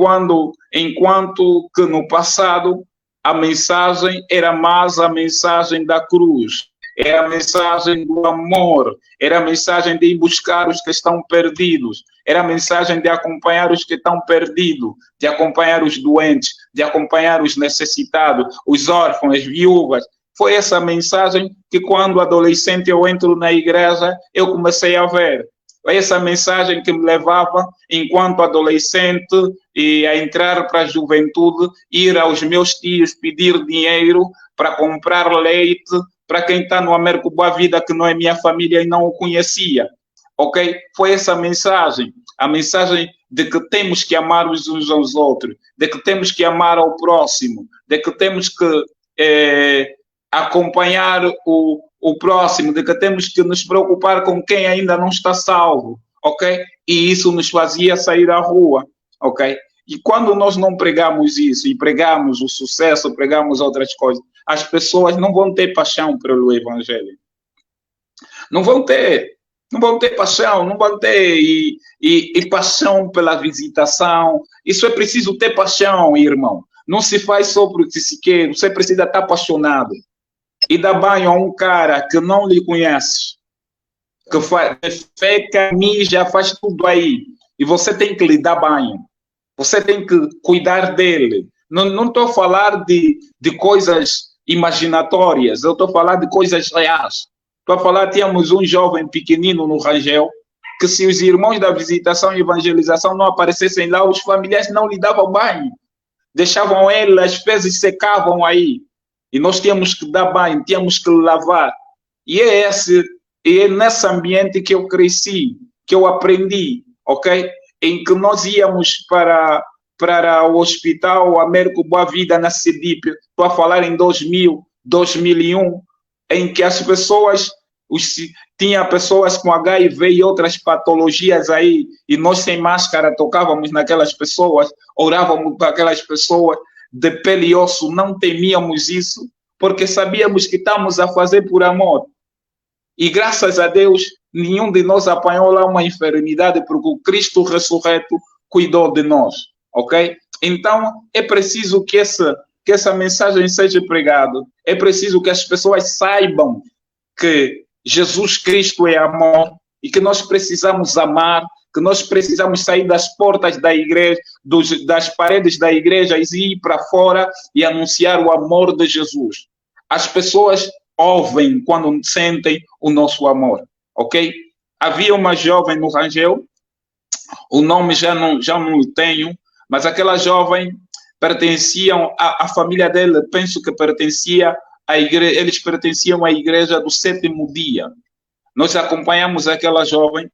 enquanto que no passado a mensagem era mais a mensagem da cruz, era a mensagem do amor, era a mensagem de ir buscar os que estão perdidos, era a mensagem de acompanhar os que estão perdidos, de acompanhar os doentes, de acompanhar os necessitados, os órfãos, as viúvas. Foi essa mensagem que quando adolescente eu entro na igreja, eu comecei a ver. Foi essa mensagem que me levava, enquanto adolescente, e a entrar para a juventude, ir aos meus tios pedir dinheiro para comprar leite para quem está no Américo Boa Vida, que não é minha família e não o conhecia. Ok? Foi essa mensagem, a mensagem de que temos que amar uns aos outros, de que temos que amar ao próximo, de que temos que acompanhar o próximo, de que temos que nos preocupar com quem ainda não está salvo, ok? E isso nos fazia sair à rua, ok? E quando nós não pregamos isso, e pregamos o sucesso, pregamos outras coisas, as pessoas não vão ter paixão pelo evangelho. Não vão ter paixão, não vão ter e paixão pela visitação. Isso é preciso ter paixão, irmão. Não se faz só porque se quer, você precisa estar apaixonado. E dar banho a um cara que não lhe conhece, que feca, mija, faz tudo aí. E você tem que lhe dar banho. Você tem que cuidar dele. Não estou a falar de coisas imaginatórias, eu estou a falar de coisas reais. Estou a falar, tínhamos um jovem pequenino no Rangel, que se os irmãos da visitação e evangelização não aparecessem lá, os familiares não lhe davam banho. Deixavam ele, as fezes secavam aí. E nós tínhamos que dar banho, tínhamos que lavar. E é nesse ambiente que eu cresci, que eu aprendi, ok? Em que nós íamos para o hospital Américo Boa Vida, na CEDIP, estou a falar em 2000, 2001, em que as pessoas, tinha pessoas com HIV e outras patologias aí, e nós sem máscara tocávamos naquelas pessoas, orávamos para aquelas pessoas, de pele e osso, não temíamos isso, porque sabíamos que estamos a fazer por amor. E graças a Deus, nenhum de nós apanhou lá uma enfermidade, porque o Cristo ressurreto cuidou de nós, ok? Então, é preciso que essa mensagem seja pregada, é preciso que as pessoas saibam que Jesus Cristo é amor e que nós precisamos amar, que nós precisamos sair das portas da igreja, das paredes da igreja e ir para fora e anunciar o amor de Jesus. As pessoas ouvem quando sentem o nosso amor, ok? havia uma jovem no Rangel, o nome já não tenho, mas aquela jovem pertenciam, a família dele, penso que pertencia à igreja, eles pertenciam à igreja do sétimo dia. Nós acompanhamos aquela jovem,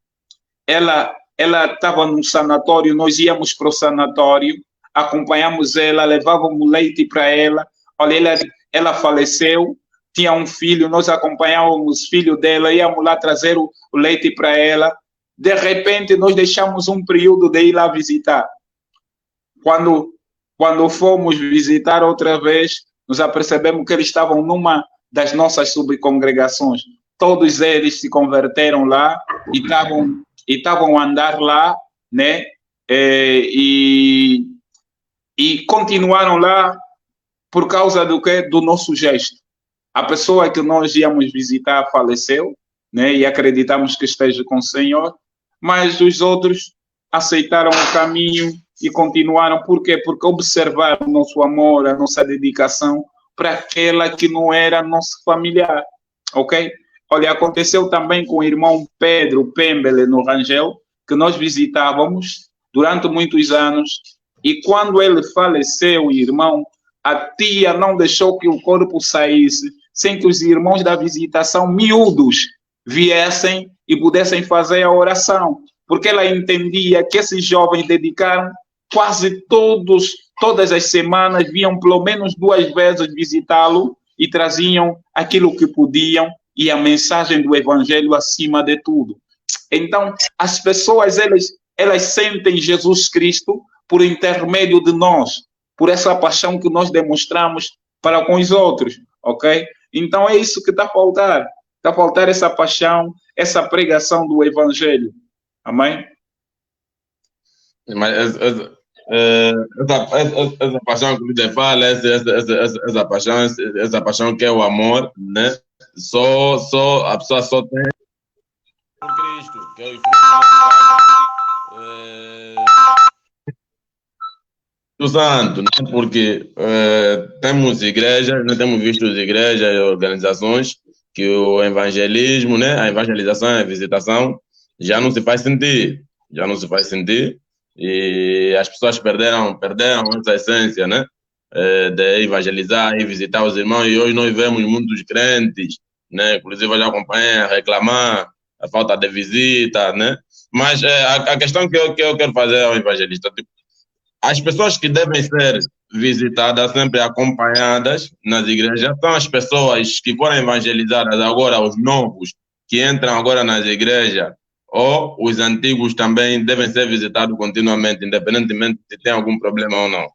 ela estava no sanatório, nós íamos para o sanatório, acompanhamos ela, levávamos leite para ela. Olha, ela faleceu, tinha um filho, nós acompanhávamos o filho dela, íamos lá trazer o leite para ela. De repente, nós deixamos um período de ir lá visitar. Quando fomos visitar outra vez, nos apercebemos que eles estavam numa das nossas subcongregações. Todos eles se converteram lá e estavam a andar lá, né? E continuaram lá por causa do quê? Do nosso gesto. A pessoa que nós íamos visitar faleceu, né? E acreditamos que esteja com o Senhor, mas os outros aceitaram o caminho e continuaram. Por quê? Porque observaram o nosso amor, a nossa dedicação para aquela que não era nosso familiar, ok? Olha, aconteceu também com o irmão Pedro Pembele no Rangel, que nós visitávamos durante muitos anos, e quando ele faleceu, irmão, a tia não deixou que o corpo saísse sem que os irmãos da visitação miúdos viessem e pudessem fazer a oração, porque ela entendia que esses jovens dedicaram quase todas as semanas, vinham pelo menos 2 vezes visitá-lo e traziam aquilo que podiam e a mensagem do evangelho acima de tudo. Então, as pessoas, elas sentem Jesus Cristo por intermédio de nós, por essa paixão que nós demonstramos para com os outros, ok? Então, é isso que está a faltar. Está a faltar essa paixão, essa pregação do evangelho. Amém? Mas essa paixão que você fala, essa paixão que é o amor, né? A pessoa só tem por Cristo, que é o Espírito Santo, né? Porque temos igrejas, né? Temos visto igrejas e organizações que o evangelismo, né? A evangelização, a visitação já não se faz sentir, e as pessoas perderam essa essência, né? De evangelizar e visitar os irmãos, e hoje nós vemos muitos crentes, né? Inclusive eu já acompanhei a reclamar a falta de visita, né? Mas a questão que eu quero fazer ao evangelista, tipo, as pessoas que devem ser visitadas, sempre acompanhadas nas igrejas, são as pessoas que foram evangelizadas agora, os novos que entram agora nas igrejas, ou os antigos também devem ser visitados continuamente, independentemente se tem algum problema ou não?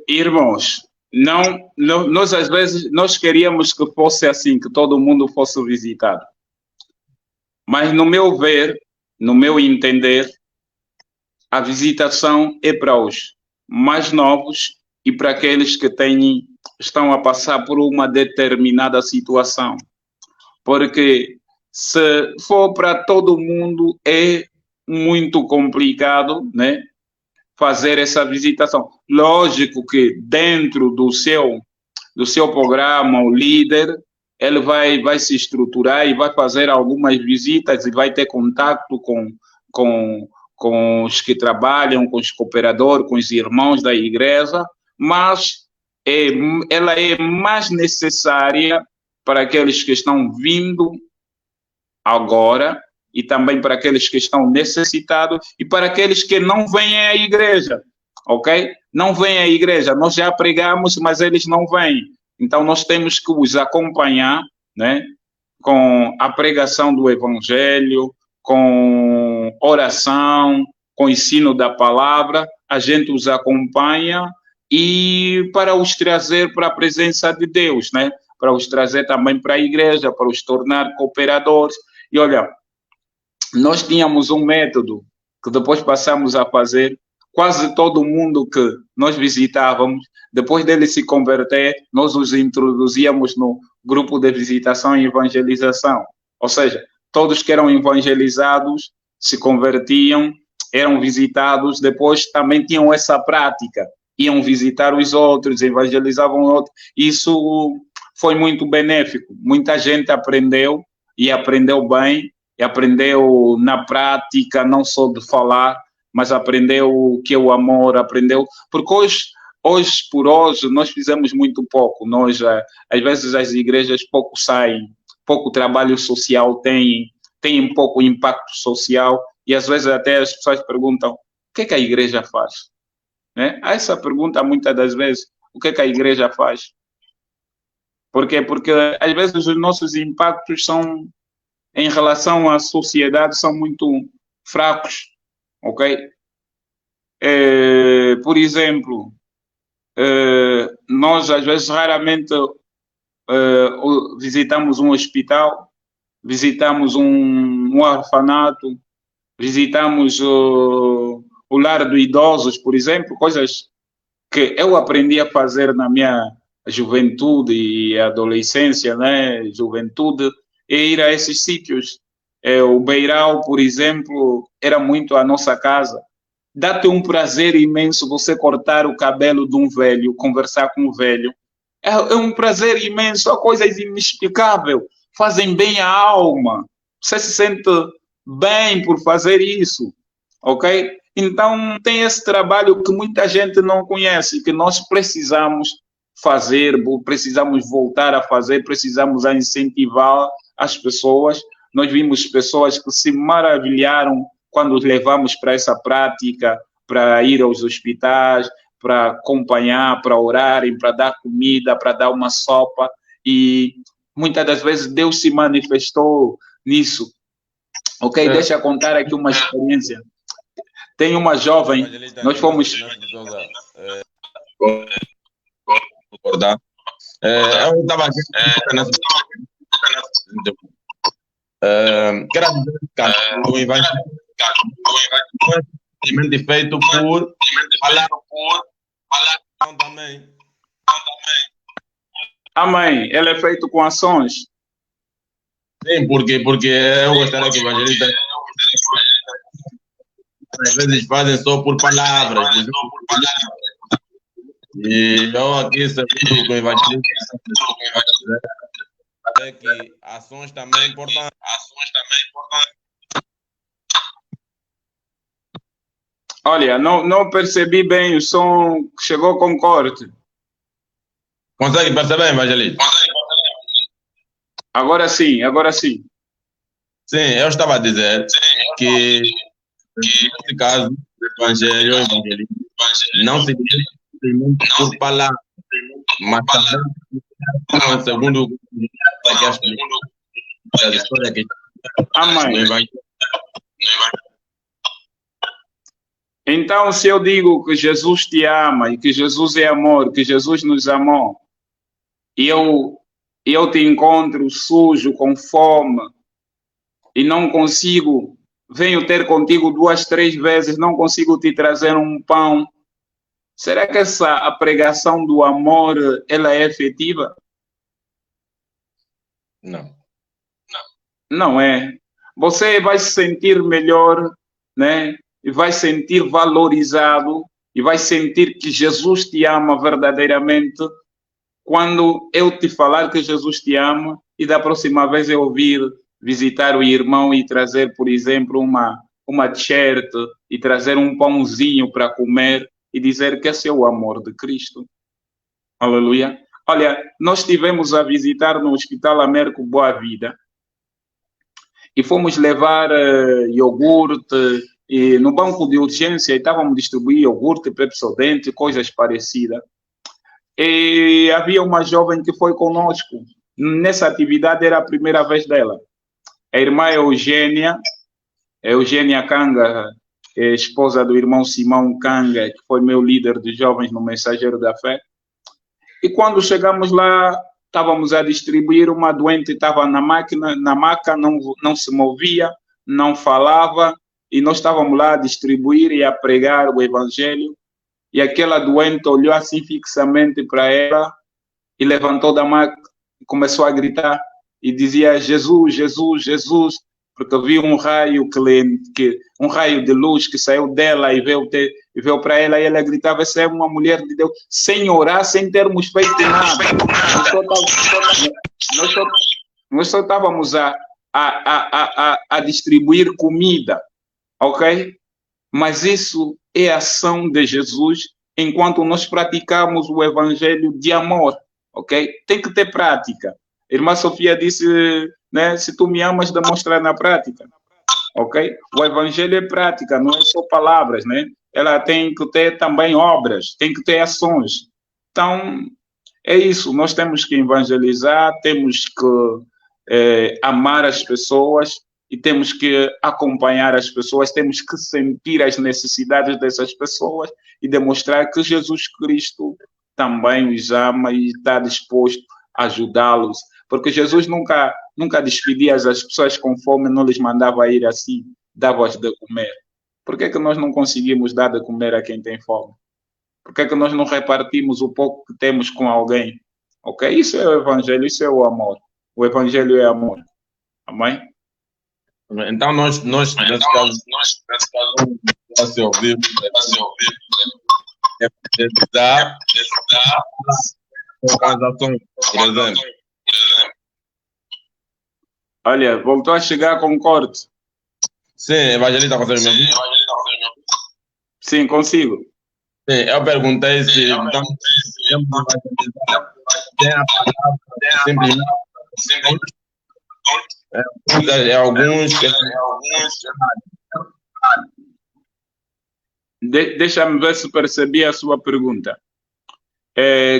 Irmãos, nós às vezes nós queríamos que fosse assim, que todo mundo fosse visitado. Mas no meu ver, no meu entender, a visitação é para os mais novos e para aqueles que estão a passar por uma determinada situação. Porque se for para todo mundo é muito complicado, né? Fazer essa visitação. Lógico que dentro do seu programa, o líder, ele vai se estruturar e vai fazer algumas visitas e vai ter contato com os que trabalham, com os cooperadores, com os irmãos da igreja, mas ela é mais necessária para aqueles que estão vindo agora e também para aqueles que estão necessitados e para aqueles que não vêm à igreja, ok? Não vêm à igreja, nós já pregamos, mas eles não vêm. Então, nós temos que os acompanhar, né? Com a pregação do evangelho, com oração, com ensino da palavra, a gente os acompanha e para os trazer para a presença de Deus, né? Para os trazer também para a igreja, para os tornar cooperadores. E olha, nós tínhamos um método que depois passamos a fazer. Quase todo mundo que nós visitávamos, depois dele se converter, nós os introduzíamos no grupo de visitação e evangelização. Ou seja, todos que eram evangelizados se convertiam, eram visitados, depois também tinham essa prática, iam visitar os outros, evangelizavam outros. Isso foi muito benéfico. Muita gente aprendeu e aprendeu bem, e aprendeu na prática, não só de falar, mas aprendeu o que é o amor, aprendeu... Porque hoje por hoje, nós fizemos muito pouco. Nós, às vezes, as igrejas pouco saem, pouco trabalho social têm pouco impacto social, e às vezes até as pessoas perguntam, o que é que a igreja faz? Né? Essa pergunta, muitas das vezes, o que é que a igreja faz? Por quê? Porque às vezes os nossos impactos são, em relação à sociedade, são muito fracos, ok? Por exemplo, nós às vezes raramente visitamos um hospital, visitamos um orfanato, visitamos o lar de idosos, por exemplo, coisas que eu aprendi a fazer na minha juventude e adolescência, né? Juventude, e ir a esses sítios. O Beiral, por exemplo, era muito a nossa casa. Dá-te um prazer imenso você cortar o cabelo de um velho, conversar com um velho. É um prazer imenso, são coisas inexplicáveis, fazem bem à alma. Você se sente bem por fazer isso, ok? Então, tem esse trabalho que muita gente não conhece, que nós precisamos fazer, precisamos voltar a fazer, precisamos incentivar as pessoas. Nós vimos pessoas que se maravilharam quando os levamos para essa prática, para ir aos hospitais, para acompanhar, para orarem, para dar comida, para dar uma sopa. E muitas das vezes Deus se manifestou nisso. Ok, deixa eu contar aqui uma experiência. Tem uma jovem, nós fomos... Concordar. Eu estava aqui... Quero dizer que o evangelho é feito por falar também. Amém. Ele é feito com ações. Sim, porque eu gostaria que o evangelista às vezes fazem só por palavras. E eu aqui sabendo que o evangelista é que ações também é importante. Olha, não percebi bem, o som chegou com corte. Consegue perceber, evangelista? Agora sim, agora sim. Sim, eu estava a dizer que nesse caso, o evangelho não se diz por palavras, mas também segundo a história que amém. Então, se eu digo que Jesus te ama e que Jesus é amor, que Jesus nos amou, e eu te encontro sujo, com fome, e não consigo, venho ter contigo 2, 3 vezes, não consigo te trazer um pão, será que a pregação do amor, ela é efetiva? Não. Não é. Você vai se sentir melhor, né? E vai sentir valorizado, e vai sentir que Jesus te ama verdadeiramente, quando eu te falar que Jesus te ama, e da próxima vez eu vir visitar o irmão e trazer, por exemplo, uma t-shirt, e trazer um pãozinho para comer, e dizer que esse é o amor de Cristo. Aleluia. Olha, nós estivemos a visitar no Hospital Américo Boa Vida, e fomos levar iogurte, e no banco de urgência estávamos a distribuir iogurte, Pepsodente, coisas parecidas. E havia uma jovem que foi conosco. Nessa atividade era a primeira vez dela. A irmã Eugênia Kanga, esposa do irmão Simão Kanga, que foi meu líder de jovens no Mensageiro da Fé. E quando chegamos lá, estávamos a distribuir, uma doente estava na maca, não se movia, não falava, e nós estávamos lá a distribuir e a pregar o evangelho, e aquela doente olhou assim fixamente para ela e levantou da maca e começou a gritar e dizia Jesus, Jesus, Jesus, porque viu um raio um raio de luz que saiu dela e e veio para ela e ela gritava, essa é uma mulher de Deus, sem orar, sem termos feito nada. Nós só estávamos a distribuir comida, ok? Mas isso é a ação de Jesus enquanto nós praticamos o evangelho de amor, ok? Tem que ter prática. A irmã Sofia disse, né, se tu me amas, demonstra na prática, ok? O evangelho é prática, não é só palavras, né? Ela tem que ter também obras, tem que ter ações. Então, é isso, nós temos que evangelizar, temos que amar as pessoas e temos que acompanhar as pessoas, temos que sentir as necessidades dessas pessoas e demonstrar que Jesus Cristo também os ama e está disposto a ajudá-los. Porque Jesus nunca despedia as pessoas com fome, não lhes mandava ir assim, dava-as de comer. Por que nós não conseguimos dar de comer a quem tem fome? Por que nós não repartimos o pouco que temos com alguém? Ok? Isso é o evangelho, isso é o amor. O evangelho é amor. Amém? Então, nós nesse caso, já se ouvir, evangelizar com as ações, por exemplo. Olha, voltou a chegar com corte. Sim, evangelista consegue me ouvir? Sim, consigo. Sim, eu perguntei se então, tem a palavra simplesmente alguns Deixa-me ver se percebi a sua pergunta.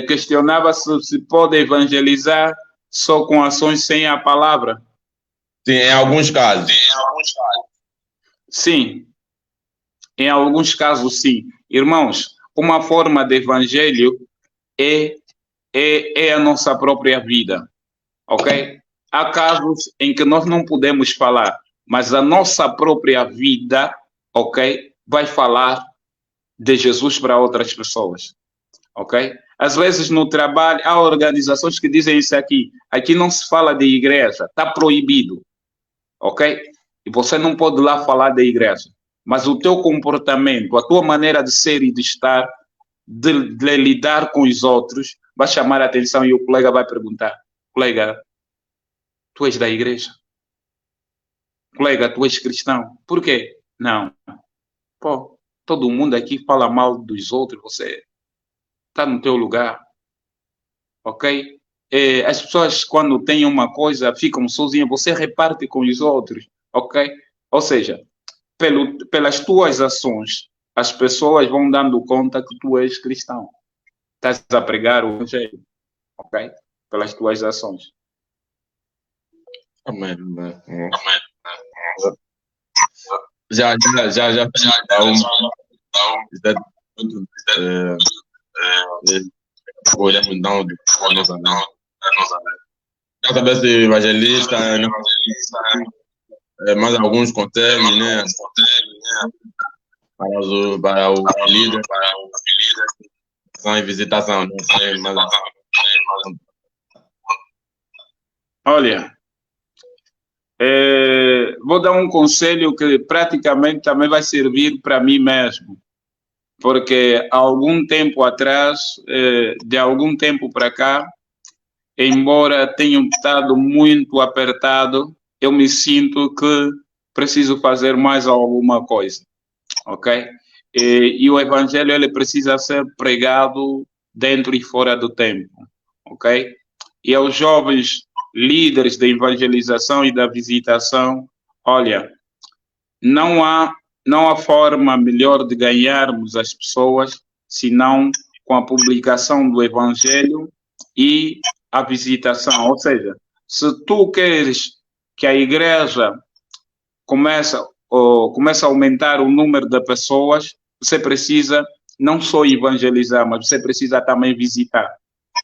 Questionava se pode evangelizar só com ações sem a palavra. Sim, em alguns casos. Sim, em alguns casos sim. Irmãos, uma forma de evangelho é a nossa própria vida, ok? Há casos em que nós não podemos falar, mas a nossa própria vida, ok, vai falar de Jesus para outras pessoas, ok? Às vezes no trabalho há organizações que dizem isso aqui não se fala de igreja, está proibido, ok? E você não pode lá falar da igreja, mas o teu comportamento, a tua maneira de ser e de estar, de lidar com os outros, vai chamar a atenção e o colega vai perguntar, colega, tu és da igreja? Colega, tu és cristão? Por quê? Não. Pô, todo mundo aqui fala mal dos outros, você está no teu lugar, ok? As pessoas, quando têm uma coisa, ficam sozinhas, você reparte com os outros, ok? Ou seja, pelas tuas ações, as pessoas vão dando conta que tu és cristão. Estás a pregar o evangelho, ok? Pelas tuas ações. Amém. Olhamos então a nossa já saber se evangelista, mas alguns conseguem, né? Para o líder, são em visitação, não sei, mas olha, vou dar um conselho que praticamente também vai servir para mim mesmo, porque há algum tempo atrás, de algum tempo para cá, embora tenha estado muito apertado, eu me sinto que preciso fazer mais alguma coisa, ok? E o evangelho ele precisa ser pregado dentro e fora do tempo, ok? E aos jovens líderes da evangelização e da visitação, olha, não há forma melhor de ganharmos as pessoas senão com a publicação do evangelho e a visitação. Ou seja, se tu queres que a igreja comece a aumentar o número de pessoas, você precisa não só evangelizar, mas você precisa também visitar,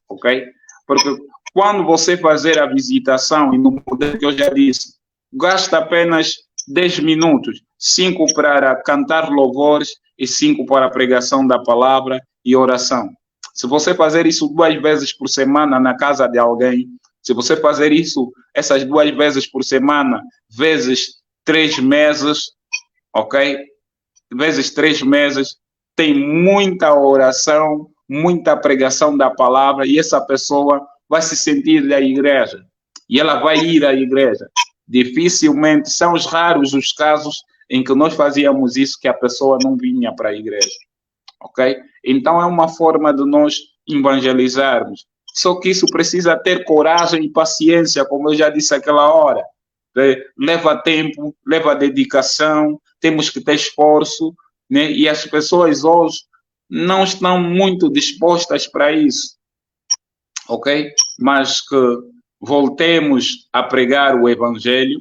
ok? Porque quando você fazer a visitação, e no modelo que eu já disse, gasta apenas 10 minutos, 5 para cantar louvores e 5 para a pregação da palavra e oração. Se você fazer isso 2 vezes por semana na casa de alguém, se você fazer isso, essas 2 vezes por semana, vezes 3 meses, ok? Vezes 3 meses, tem muita oração, muita pregação da palavra, e essa pessoa vai se sentir da igreja, e ela vai ir à igreja. Dificilmente, são os raros os casos em que nós fazíamos isso, que a pessoa não vinha para a igreja, ok? Então, é uma forma de nós evangelizarmos. Só que isso precisa ter coragem e paciência, como eu já disse aquela hora. Leva tempo, leva dedicação, temos que ter esforço, né? E as pessoas hoje não estão muito dispostas para isso, ok? Mas que voltemos a pregar o Evangelho,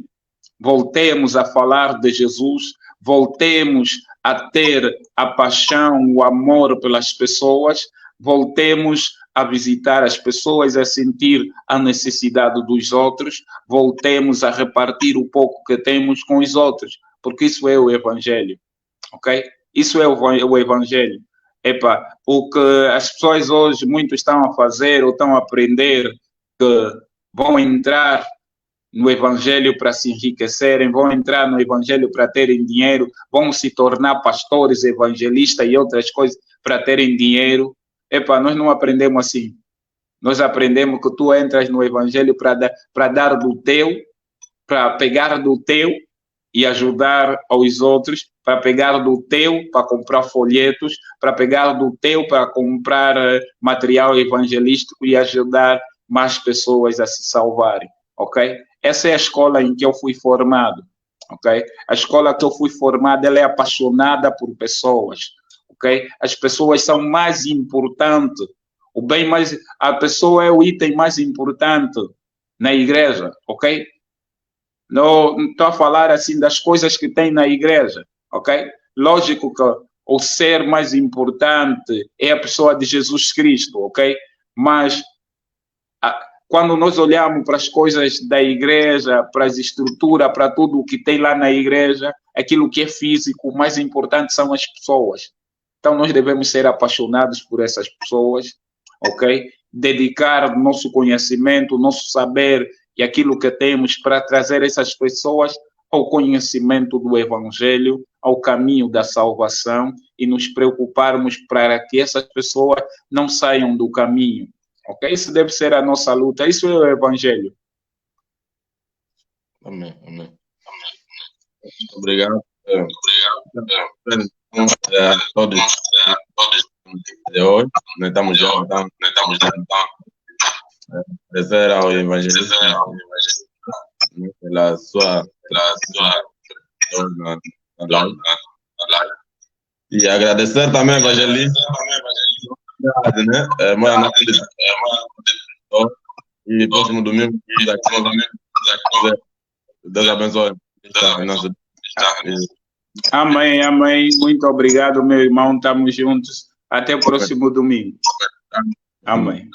voltemos a falar de Jesus, voltemos a ter a paixão, o amor pelas pessoas, voltemos a visitar as pessoas, a sentir a necessidade dos outros, voltemos a repartir o pouco que temos com os outros, porque isso é o Evangelho, ok? Isso é o Evangelho. Epa, o que as pessoas hoje muito estão a fazer ou estão a aprender, que vão entrar no Evangelho para se enriquecerem, vão entrar no Evangelho para terem dinheiro, vão se tornar pastores, evangelistas e outras coisas para terem dinheiro. Epa, nós não aprendemos assim. Nós aprendemos que tu entras no Evangelho para dar do teu, para pegar do teu e ajudar aos outros, para pegar do teu para comprar folhetos, para pegar do teu para comprar material evangelístico e ajudar mais pessoas a se salvarem, ok? Essa é a escola em que eu fui formado, ok? A escola que eu fui formado, ela é apaixonada por pessoas, ok? As pessoas são mais importantes, a pessoa é o item mais importante na igreja, ok? Não estou a falar assim das coisas que tem na igreja, ok? Lógico que o ser mais importante é a pessoa de Jesus Cristo, ok? Mas quando nós olhamos para as coisas da igreja, para as estruturas, para tudo o que tem lá na igreja, aquilo que é físico, o mais importante são as pessoas. Então, nós devemos ser apaixonados por essas pessoas, ok? Dedicar nosso conhecimento, nosso saber e aquilo que temos para trazer essas pessoas ao conhecimento do Evangelho, ao caminho da salvação e nos preocuparmos para que essas pessoas não saiam do caminho. Ok? Isso deve ser a nossa luta. Isso é o Evangelho. Amém, amém. Obrigado. Todos de hoje, nós estamos já, agradecer ao evangelista pela sua live. E agradecer também ao evangelista, né? E próximo domingo, Deus abençoe. Amém, amém. Muito obrigado, meu irmão. Estamos juntos. Até o próximo domingo. Amém.